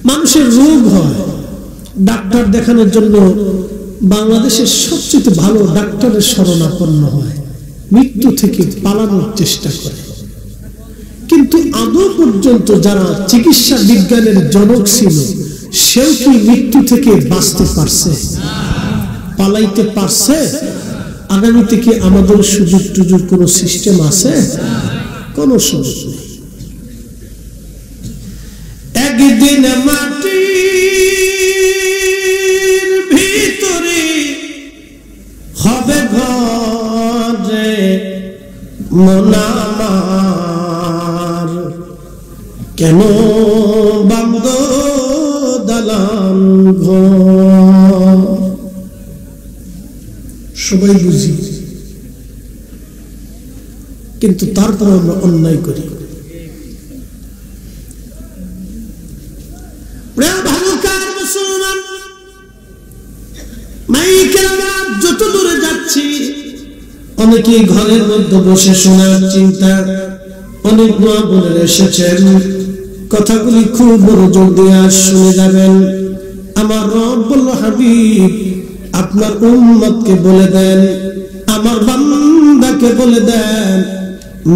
মানুষের রোগ হয়, ডাক্তার দেখানোর জন্য বাংলাদেশের সবচেয়ে ভালো ডাক্তারের শরণাপন্ন হয়, মৃত্যু থেকে পালানোর চেষ্টা করে। কিন্তু আদৌ পর্যন্ত যারা চিকিৎসা বিজ্ঞানের জনক ছিল, সেও কি মৃত্যু থেকে বাঁচতে পারছে? পালাইতে পারছে? আগামীতে কি আমাদের সুযোগ টুজুর কোন সিস্টেম আছে? কোন সুযোগ নেই। একদিন মাটির ভিতরে হবে ঘরে মন আমার, কেন বান্দ দালান ঘর। সবাই বুঝি, কিন্তু তারপর আমরা অন্যায় করি। যত দূরে যাচ্ছি, অনেকে ঘরের মধ্যে বসে শোনার চিন্তা, অনেক মা বোনেরা এসেছেন, কথাগুলি খুব মনোযোগ দিয়ে শুনে যাবেন। আমার রব বলল, হাবিব আপনার উম্মতকে বলে দেন, আমার বান্দাকে বলে দেন,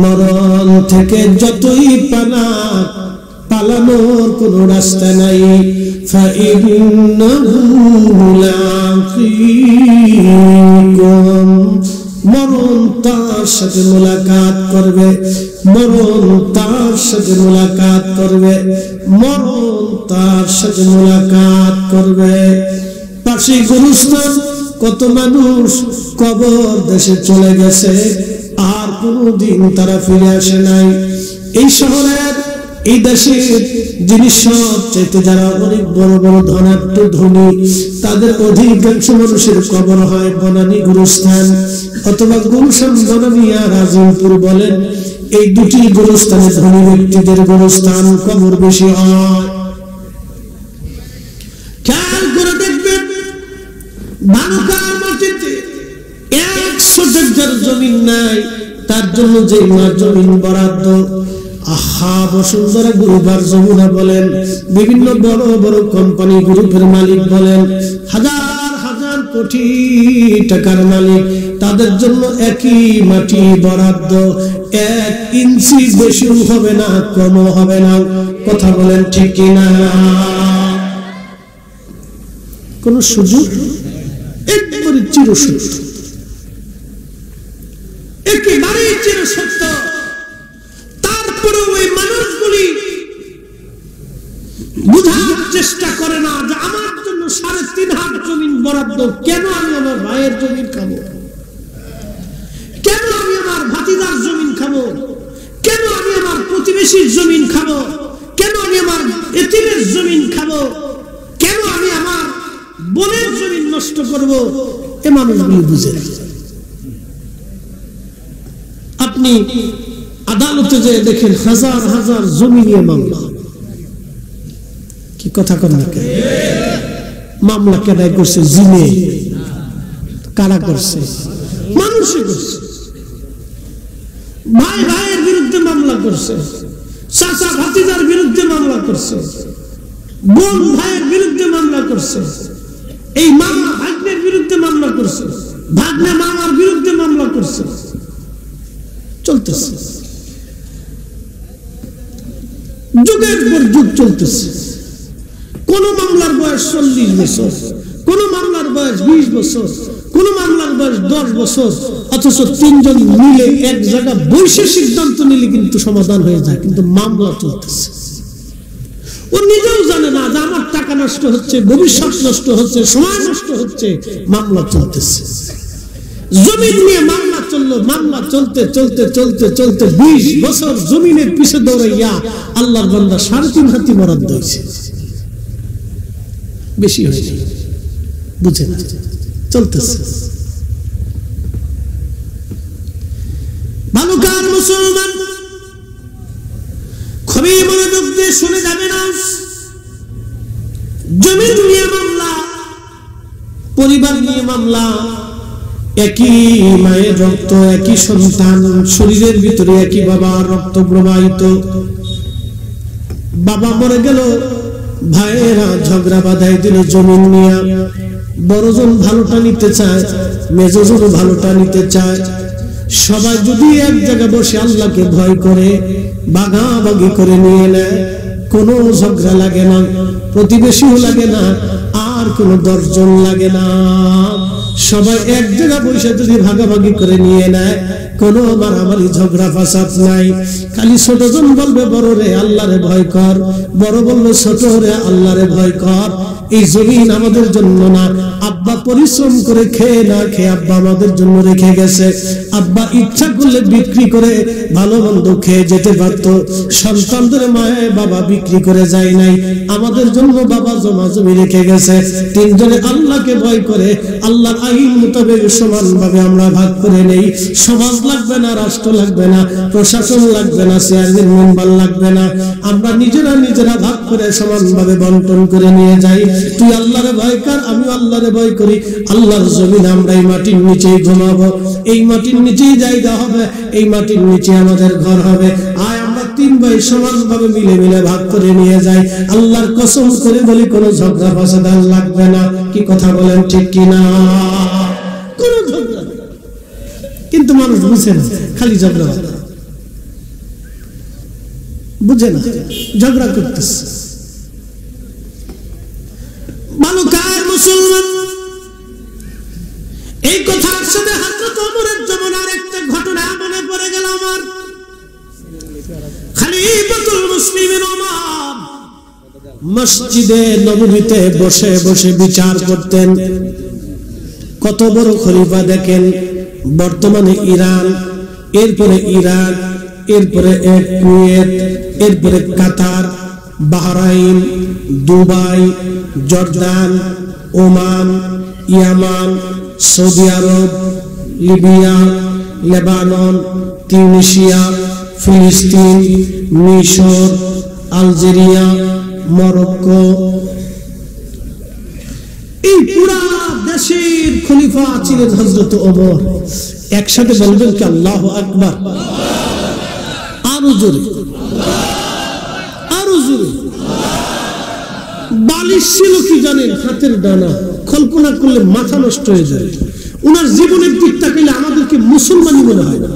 মরণ থেকে যতই পালানোর কোন রাস্তা নাই। মরণ তার সাথে মোলাকাত করবে, মরণ তার সাথে মোলাকাত করবে, মরণ তার সাথে মোলাকাত করবে। পাশে গুরুস্থান, কত মানুষ কবর দেশে চলে গেছে, আর কোনদিন তারা ফিরে আসে নাই। এই শহরের, এই দেশের যিনি সবচাইতে যারা অনেক বড় বড় ধনাঢ্য ধনী, তাদের অধিকাংশ মানুষের কবর হয় বনানী গুরুস্থান অথবা গুলশান বনানী আর আজিমপুর বলেন, এই দুটি গুরুস্থানে ধনী ব্যক্তিদের গুরুস্থান কবর বেশি হয়। খেয়াল করে দেখবেন, বালুকার মাটিতে 100 একর জমিন নাই, তার জন্য যে মার জমিন বরাদ্দ, আহা বসুন্ধরা গ্রুপ আর যমুনা বলেন, বিভিন্ন বড় বড় কোম্পানি গ্রুপের মালিক বলেন, হাজার হাজার কোটি টাকার মালিক, তাদের জন্য একই মাটি বরাদ্দ, 1 ইঞ্চি বেশিও হবে না, কমও হবে না। কথা বলেন ঠিক কিনা? কোন সুযোগ, একবারে চিরসত্য, একেবারে চিরসত্য। তারপরে ওই মানুষগুলি বুঝার চেষ্টা করে না যে আমার জন্য 3.5 হাত জমিন বরাদ্দ, কেন আমি আমার ভাইয়ের জমিন খাবো? কেন আমি আমার ভাতিজার জমিন খাবো? কেন আমি আমার প্রতিবেশীর জমিন খাবো? কেন আমি আমার এতিমের জমিন খাবো? কেন আমি আমার বোনের জমিন নষ্ট করব? এ মানুষগুলি বুঝে না। আপনি আদালতে যে দেখেন হাজার হাজার জমি নিয়ে মামলা, কি কথা কন না? মামলা কেডাই করছে? জিনে। কারা করছে? মানুষই করছে। ভাই ভাইয়ের বিরুদ্ধে মামলা করছে, চাচা ভাতিজার বিরুদ্ধে মামলা করছে, বোন ভাইয়ের বিরুদ্ধে মামলা করছে, এই মামা ভাগ্নের বিরুদ্ধে মামলা করছে, ভাগ্নে মামার বিরুদ্ধে মামলা করছে, চলতেছে, যুগের পর যুগ চলতেছে। কোন মামলার বয়স 40 বছর, কোন মামলার বয়স 20 বছর, কোন মামলার বয়স 10 বছর, অথচ 3 জন মিলে এক জায়গা বসে সিদ্ধান্ত নিলে কিন্তু সমাধান হয়ে যায়, কিন্তু মামলা চলতেছে। ও নিজেও জানে না যে আমার টাকা নষ্ট হচ্ছে, ভবিষ্যৎ নষ্ট হচ্ছে, সময় নষ্ট হচ্ছে, মামলা চলতেছে। জমিন নিয়ে মামলা চললো, মামলা চলতে চলতে চলতে চলতে 20 বছর জমিনের পিছে দৌড়াইয়া আল্লাহর বান্দা 3.5 হাতি বরাদ্দ হয়েছে, বেশি হয়েছে, বুঝে না, চলতেছে। ভালুকার মুসলমান খুবই মনোযোগ দিয়ে শুনে যাবে না। জমিন নিয়ে মামলা, পরিবার নিয়ে মামলা, একই মায়ের রক্ত, একই সন্তান, শরীরের ভিতরে একই বাবার রক্ত প্রবাহিত। বাবা মরে গেল, ভাইয়েরা ঝগড়া বাঁধাই দিল জমিন নিয়ে। বড়জন ভালোটা নিতে চায়, মেজজন ভালোটা নিতে চায়। সবাই যদি এক জায়গায় বসে আল্লাহকে ভয় করে ভাগাভাগি করে নিয়ে নেয়, কোনো ঝগড়া লাগে না, প্রতিবেশীও লাগে না, আর কোনো দর্জন লাগে না। সবাই এক জায়গা বসে যদি ভাগাভাগি করে নিয়ে নেয়, কোনো মারামারি ঝগড়া ফাসাদ নাই। খালি ছোটজন বলবে বড় রে আল্লাহরে ভয় কর, বড় বলবে ছোট রে আল্লাহরে ভয় কর। এই জমিন আমাদের জন্য না, আব্বা পরিশ্রম করে খেয়ে না খেয়ে আব্বা আমাদের জন্য রেখে গেছে। আব্বা ইচ্ছা করলে বিক্রি করে ভালো মন্দ খেয়ে যেতে পারত, সন্তানদের মায়ে বাবা বিক্রি করে যায় নাই, আমাদের জন্য বাবা জমা জমি রেখে গেছে। তিনজনে আল্লাহকে ভয় করে আল্লাহর আইন মোতাবেক সমানভাবে আমরা ভাগ করে নেই। সমাজ লাগবে না, রাষ্ট্র লাগবে না, প্রশাসন লাগবে না, চেয়ারম্যান মেম্বার লাগবে না, আমরা নিজেরা নিজেরা ভাগ করে সমানভাবে বন্টন করে নিয়ে যাই। তুই আল্লাহরে ভয় কর, আমি আল্লাহরে ভয় করি। আল্লাহর জমিন আমরা এই মাটির নিচেই ঘুমাবো, এই মাটির নিচেই জায়গা হবে, এই মাটির নিচে আমাদের ঘর হবে। আয় আমরা তিন ভাই সমানভাবে মিলে মিলে ভাগ করে নিয়ে যাই। আল্লাহর কসম করে বলি কোনো ঝগড়া ফাসাদ লাগবে না। কি কথা বলেন ঠিক কিনা? কোনো ঝগড়া, কিন্তু মানুষ বুঝে না, খালি ঝগড়া, বুঝে না, ঝগড়া করতেছে। বালুকার মুসলমান, এই কথার সাথে হযরত ওমরের জীবনের একটা ঘটনা মনে পড়ে গেল আমার। খলিফাতুল মুসলিমিন ওমর মসজিদে নববীতে বসে বসে বিচার করতেন। কত বড় খলিফা দেখেন। বর্তমানে ইরান, এরপরে ইরাক, এরপরে কুয়েত, এরপরে কাতার, বাহরাইন, দুবাই, জর্দান, ওমান, ইয়ামান, সৌদি আরব, লিবিয়া, লেবানন, তিউনিসিয়া, ফিলিস্তিন, মিশর, আলজেরিয়া, মরক্কো, এই পুরা দেশের খলিফা ছিলেন হযরত ওমর। একসাথে বলবেন কি আল্লাহু আকবার? আরো জোরে, আরো জোরে। বালিশ ছিল কি জানেন? হাতের ডানা। কল্পনা করলে মাথা নষ্ট হয়ে যায়। উনার জীবনের দিক তাকাইলে আমাদেরকে মুসলমানই মনে হয় না।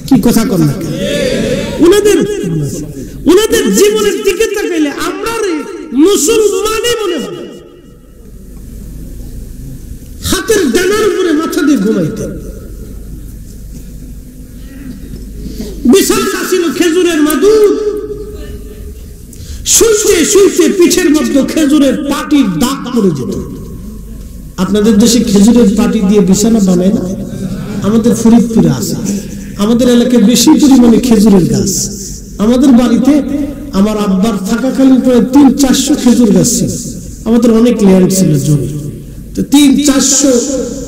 কি কথা কন না? উনাদের জীবনের দিকে তাকাইলে আমরা মুসলমানই মনে হয়। হাতের ডানার উপরে মাথা দিয়ে ঘুমাইতেন। বিছানা ছিল খেজুরের মাদুর। শুইতে শুইতে পিঠের মধ্যে খেজুরের পাটির দাগ পড়ে যেত। আপনাদের দেশে খেজুরের পাটি দিয়ে বিছানা বানায় না? আমাদের ফরিদপুরে আছে। আমাদের এলাকায় বেশি পরিমাণে খেজুরের গাছ। আমাদের বাড়িতে আমার আব্বার থাকাকালীন প্রায় 300-400 খেজুর গাছ ছিল। আমাদের অনেক ল্যান্ড ছিল, জমি। তো 300-400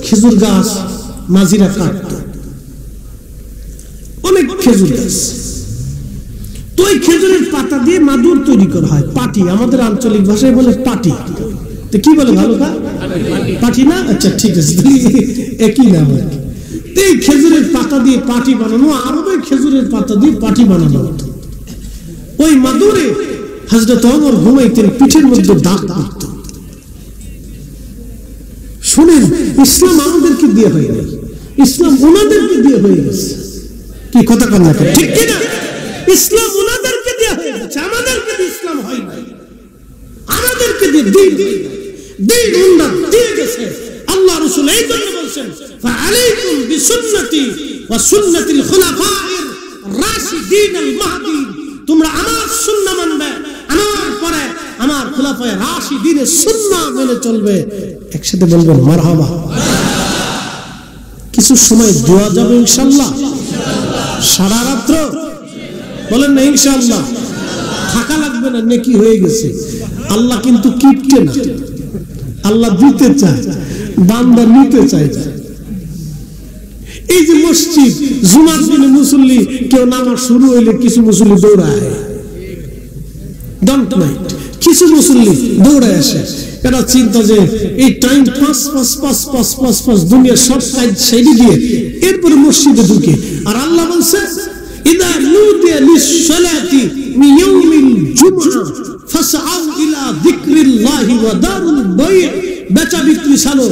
খেজুর গাছ মাঝিরা কাটত, অনেক খেজুর গাছ। তো ওই খেজুরের পাতা দিয়ে মাদুর তৈরি করা হয়, পাটি। আমাদের আঞ্চলিক ভাষায় বলে পাটি। তো কি বলে ভালো কা? পাটি না? আচ্ছা ঠিক আছে, একই নাম আর কি। এই খেজুরের পাতা দিয়ে পাটি বানানো, আরবে খেজুরের পাতা দিয়ে পাটি বানানো হতো। ওই মাদুরে হযরত ওমর ঘুমাইতেন, পিঠের মধ্যে দাগ পড়ত। শুনেন, ইসলাম আমাদেরকে দিয়ে হয়ে গেছে, ইসলাম ওনাদেরকে দিয়ে হয়ে গেছে। কি কথা কন না? ঠিক কিনা? ইসলাম ওনাদেরকে দিয়ে হয়ে গেছে, আমাদেরকে দিয়ে ইসলাম হয় না। আমাদেরকে দিয়ে দিন ওনারা দিয়ে গেছে। আল্লাহ রাসূল এই জন্য বলেন, ফাআলাইকুম বিসুন্নতি ওয়া সুন্নাতিল খুলাফায়ে রাশিদিন আল মাহদিন। তোমরা আমার সুন্নাহ মানবে, আমার পরে আমার খুলাফায়ে রাশিদিনের সুন্নাহ মেনে চলবে। একসাথে বলবেন মারহাবা। কিছু সময় দোয়া যাবে ইনশাআল্লাহ, সারা রাত বলেন না ইনশাআল্লাহ। থাকা লাগবে না, নেকি হয়ে গেছে। আল্লাহ কিন্তু কিপটে না, আল্লাহ দিতে চায়, বান্দা নিতে চায়। এই যে মসজিদ, জুমার দিনে মুসল্লি কেউ নামাজ শুরু হইলে কিছু মুসল্লি দৌড়ায়, ডোন্ট মাইন্ড। কিছু কিছু মুসল্লি দৌড়ে আসে, এরা চিন্তা যে এই টাইম 5 দুনিয়ার সব কাজ ছেড়ে দিয়ে এরপরে মসজিদে ঢুকে। আর আল্লাহ বলছে ইদা নুদিয়া লিস-সালাতি মিন ইয়াউমিল জুমআহ ফাসআউ ইলা যিকরিল্লাহি ওয়া দারুল বাই'। বেচা বিক্রি ছাড়ো,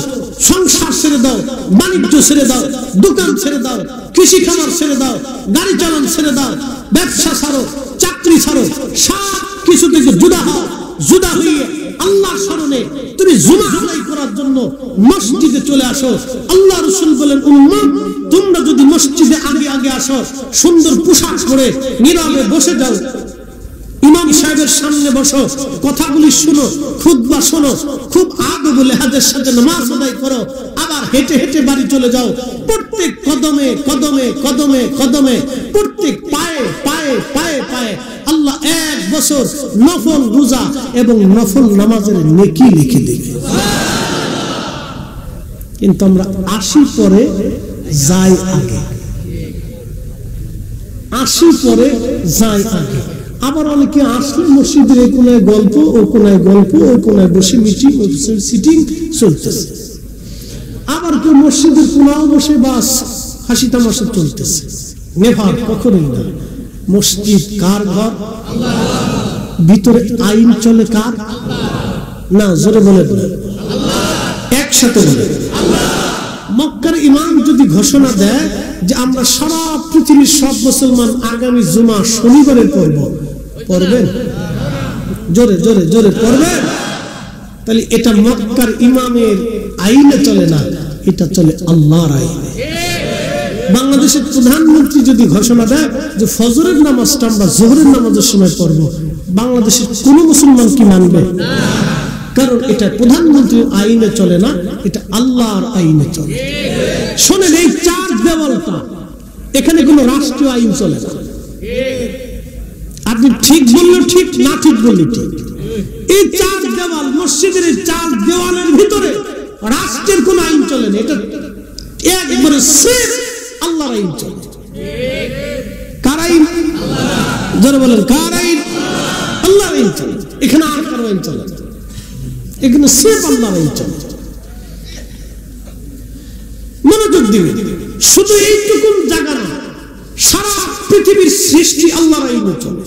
সংসার ছেড়ে দাও, বাণিজ্য ছেড়ে দাও, দোকান ছেড়ে দাও, কৃষি খামার ছেড়ে দাও, গাড়ি চালান ছেড়ে দাও, ব্যবসা ছাড়ো, চাকরি ছাড়ো, সব কিছু থেকে জুদা হও। জুদা হয়ে আল্লাহর স্মরণে তুমি জুমা আদায় করার জন্য মসজিদে চলে আসো। আল্লাহ রাসূল বলেন, উম্মত তোমরা যদি মসজিদে আগে আগে আসো, সুন্দর পোশাক পরে নীরবে বসে যাও, ইমাম সাহেবের সামনে বসো, কথাগুলি শুনো, খুতবা শোনো, খুব আদব লেহাজের সাথে নামাজ আদায় করো, আবার হেঁটে হেঁটে বাড়ি চলে যাও। প্রত্যেক কদমে কদমে কদমে কদমে, প্রত্যেক পায়ে পায়ে পায়ে পায়ে আল্লাহ 1 বছর নফল রোজা এবং নফল নামাজের নেকি লিখে দেবে। কিন্তু আমরা আসি পরে যাই আগে, আসি পরে যাই আগে। আবার অনেকে আসলে মসজিদের এই কোনায় গল্প, ও কোনায় গল্প, ও কোনায় বসে মিটিং সিটিং চলতেছে। আবার কেউ মসজিদের কোনাও বসে বাস হাসি তামাশা চলতেছে। নেভার, কখনোই না। মসজিদ কার ঘর? ভিতরে আইন চলে কার? না, জোরে বলে একসাথে বলে। মক্কার ইমাম যদি ঘোষণা দেয় যে আমরা সারা পৃথিবীর সব মুসলমান আগামী জুমা শনিবারে পড়ব, পড়বেন? জোরে জোরে জোরে পড়বেন? তাহলে এটা মক্কার ইমামের আইনে চলে না, এটা চলে আল্লাহর আইনে। বাংলাদেশের প্রধানমন্ত্রী যদি ঘোষণা দেয় যে ফজরের নামাজটা আমরা জোহরের নামাজের সময় পড়ব, বাংলাদেশের কোন মুসলমান কি মানবে? কারণ এটা প্রধানমন্ত্রীর আইনে চলে না, এটা আল্লাহর আইনে চলে। শোনেন, এই 4 দেওয়ালটা, এখানে কোনো রাষ্ট্রীয় আইন চলে না। আপনি ঠিক বললেন ঠিক, না ঠিক বললেন ঠিক। এই 4 দেওয়াল, মসজিদের এই 4 দেওয়ালের ভিতরে রাষ্ট্রের কোন আইন চলে না, এটা একবারে সিফ আল্লাহর আইন চলে। কার আইন? যারা বলেন কার আইন? আল্লাহর আইন চলে। এখানে আর কার আইন চলে না, এখানে সিফ আল্লাহর আইন চলে। মনোযোগ দিবেন, শুধু এইটুকুন জায়গা না, সারা পৃথিবীর সৃষ্টি আল্লাহর আইনে চলে।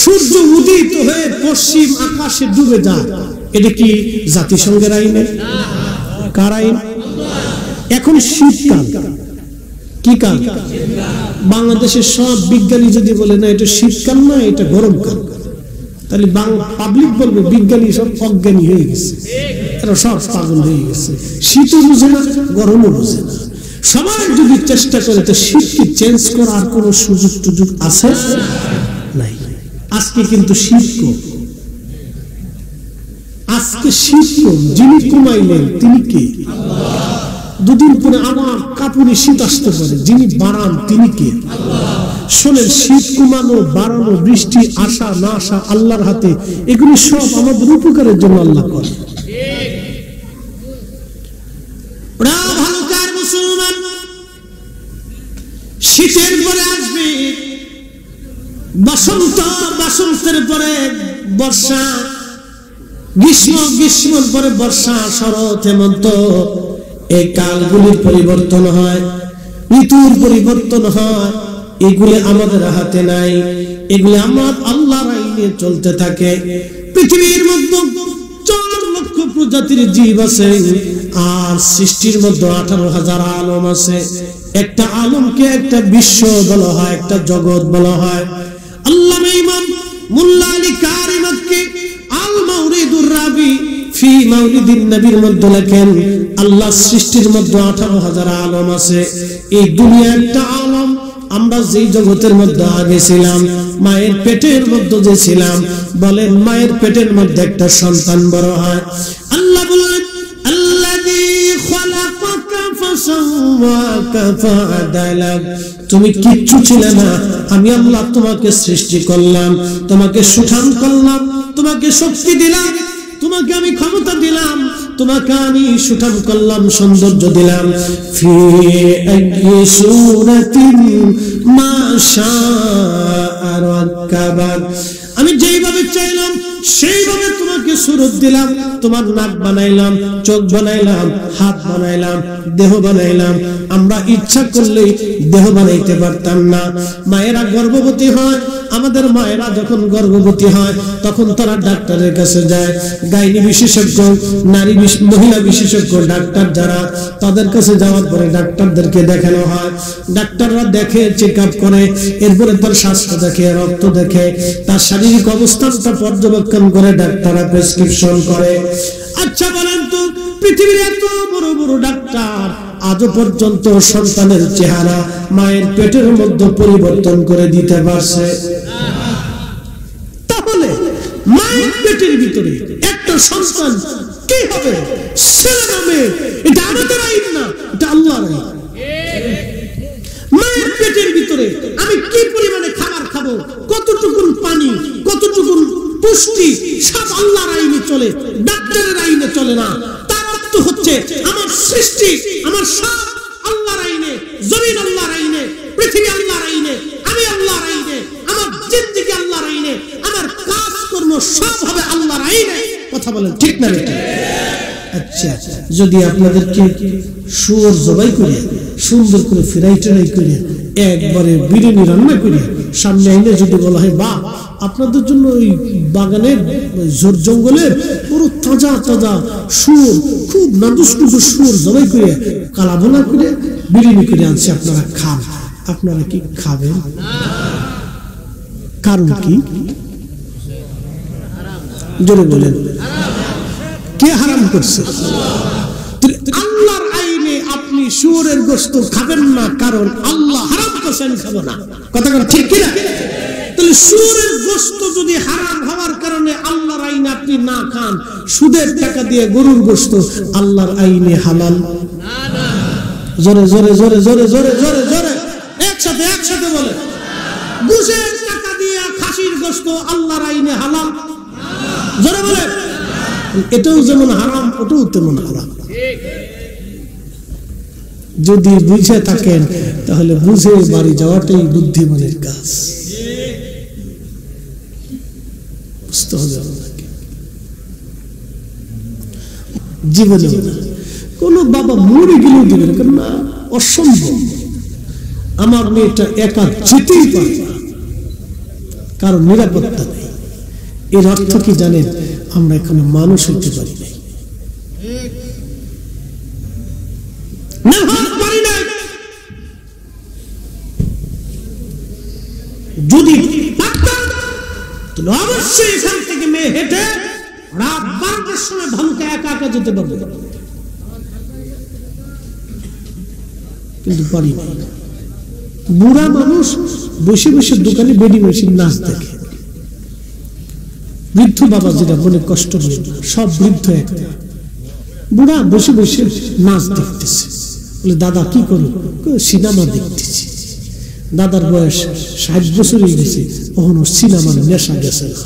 সূর্য উদিত হয়ে পশ্চিম আকাশে ডুবে যায়, এটা কি জাতিসংঘের আইনে? কার আইন? এখন শীতকাল, কি কাল? বাংলাদেশের সব বিজ্ঞানী যদি বলে না এটা শীতকাল না, এটা গরমকাল, তাহলে পাবলিক বলবে বিজ্ঞানী সব অজ্ঞানী হয়ে গেছে, এরা সব পাগল হয়ে গেছে। শীতও বুঝে না, গরমও বুঝে না। সবাই যদি চেষ্টা করে তো শীতকে চেঞ্জ করার কোন সুযোগ আছে নাই। আজকে কিন্তু শীত কম, আজকে শীত কম। যিনি কমাইলেন তিনি কে? দুদিন পরে আবার কাপুরে শীত আসতে পারে, যিনি বাড়ান তিনি কে? শোনেন, শীত কমানো, বাড়ানো, বৃষ্টি আসা না আসা আল্লাহর হাতে। এগুলি সব আমাদের উপকারের জন্য আল্লাহ করে। ভালো মুসলমান, শীতের পরে আসবে বসন্ত, বসন্তের পরে বর্ষা, গ্রীষ্ম, গ্রীষ্মের পরে বর্ষা, শরৎ, হেমন্ত। এই কালগুলির পরিবর্তন হয়, ঋতুর পরিবর্তন হয়। এগুলি আমাদের হাতে নাই, এগুলি আমার আল্লাহর আইনে চলতে থাকে। পৃথিবীর মধ্যে 4 লক্ষ প্রজাতির জীব আছে, আর সৃষ্টির মধ্যে 18,000 আলম আছে। একটা আলমকে একটা বিশ্ব বলা হয়, একটা জগৎ বলা হয়। আল্লামা ইমাম মুল্লা আলী কারি মক্কি আল মাউরিদুর রাবি ফি মাউলিদিন নবীর মধ্যে লেখেন, আল্লাহ সৃষ্টির মধ্যে 18,000 আলম আছে। এই দুনিয়া একটা আলম। আমরা যেই জগতের মধ্যে আগে ছিলাম, মায়ের পেটের মধ্যে যে ছিলাম, বলেন মায়ের পেটের মধ্যে একটা সন্তান বড় হয়। আল্লাহ বলেন, আল্লাযী খালাকাকা ফাসাওয়াকা ফাআদালাক। তুমি কিচ্ছু ছিলে না, আমি আল্লাহ তোমাকে সৃষ্টি করলাম, তোমাকে সুঠাম করলাম, তোমাকে শক্তি দিলাম, তোমাকে আমি ক্ষমতা দিলাম, তোমাকে আমি সুঠাম করলাম, সৌন্দর্য দিলাম। ফি আইয়ি সূরাতিন মা শাআ রাক্কাবাক। আমি যেইভাবে চাইলাম সেইভাবে তোমাকে সুরত দিলাম, তোমার নাক বানাইলাম, চোখ বানাইলাম, হাত বানাইলাম, দেহ বানাইলাম। আমরা ইচ্ছা করলে দেহ বানাইতে পারতাম না। মায়েরা গর্ভবতী হয়, আমাদের মায়েরা যখন গর্ভবতী হয় তখন তারা ডাক্তারের কাছে যায়। গাইনি বিশেষজ্ঞ, নারী মহিলা বিশেষজ্ঞ ডাক্তার যারা, তাদের কাছে যাওয়ার পরে ডাক্তারদেরকে দেখানো হয়। ডাক্তাররা দেখে, চেক আপ করে, এরপরে তার স্বাস্থ্য দেখে, রক্ত দেখে, তার শারীরিক অবস্থানটা পর্যবেক্ষণ করে ডাক্তাররা প্রেসক্রিপশন করে। আচ্ছা বলেন তো, পৃথিবীর এত বড় বড় ডাক্তার আজও পর্যন্ত সন্তানের চেহারা মায়ের পেটের মধ্যে পরিবর্তন করে দিতে পারছে? তাহলে মায়ের পেটের ভিতরে একটা সন্তান কি হবে, ছেলে না মেয়ে, এটা আমাদের আইন না, এটা আল্লাহর আইন। মায়ের পেটের ভিতরে আমি কি পরিমাণে খাবার খাবো, কতটুকুন পানি, কতটুকুন পুষ্টি, সব আল্লাহর আইনে চলে, ডাক্তারের আইনে চলে না। তার অর্থ হচ্ছে আমার সৃষ্টি, আমার সব আল্লাহর আইনে, জমিন আল্লাহর আইনে, পৃথিবী আল্লাহর আইনে, আমি আল্লাহর আইনে, আমার জিন্দেগি আল্লাহর আইনে, আমার কাজকর্ম সব হবে আল্লাহর আইনে। কথা বলেন ঠিক না বেটা? আচ্ছা, যদি আপনাদেরকে শুয়োর জবাই করে সুন্দর করে ফ্রাই ট্রাই করে একবারে বিরিয়ানি রান্না করে সামনে আইনে যদি বলা হয়, বা আপনাদের জন্য ওই বাগানের ঝোর জঙ্গলের পুরো তাজা তাজা শুয়োর, খুব নাদুস টুকুর শুয়োর জবাই করে কালা ভোনা করে বিরিয়ানি করে আনছে, আপনারা খান, আপনারা কি খাবেন? কারণ কি? জোরে বলেন, কে হারাম করছে? আল্লাহর আইনে আপনি শুয়োরের গোশত খাবেন না, কারণ আল্লাহ হারাম করছেন, খাবো না। কথা ঠিক কি না? তাহলে শুয়োরের গোশত যদি হারাম হওয়ার কারণে আল্লাহর আইনে আপনি না খান, সুদের টাকা দিয়ে গরুর গোশত আল্লাহর আইনে হালাল না? জোরে জোরে জোরে জোরে জোরে জোরে জোরে একসাথে একসাথে বলে, ঘুষের টাকা দিয়ে খাসির গোশত আল্লাহর আইনে হালাল? জোরে বলে। এটাও যেমন হারাম, ওটাও তেমন হারাম। যদি বুঝে থাকেন তাহলে বুঝে বাড়ি যাওয়াটাই বুদ্ধিমানের কাজ। বুঝতে হবে আপনাকে। জীবনে কোন বাবা মরে গেলেও দেবেন, কারণ না, অসম্ভব, আমার মেয়েটা একা যেতেই পারে না, কারণ নিরাপত্তা নেই। এর অর্থ কি জানেন? আমরা এখানে মানুষ হইতে পারি নাই, যদি পারতাম তাহলে অবশ্যই এখান থেকে মেয়ে হেঁটে রাত 12টার সময় ধমকে একা একা যেতে পারবে, কিন্তু পারি না। বুড়া মানুষ বসে বসে দোকানে বেডি মেশিন নাচ দেখে, বৃদ্ধ বাবা যেটা মনে কষ্ট নেই, সব বৃদ্ধ একটা বুড়া বসে বসে নাচ দেখতেছে। বলে, দাদা কি করো? সিনেমা দেখতেছি। দাদার বয়স 60 বছর হয়ে গেছে, কখনো সিনেমার নেশা গেছে না।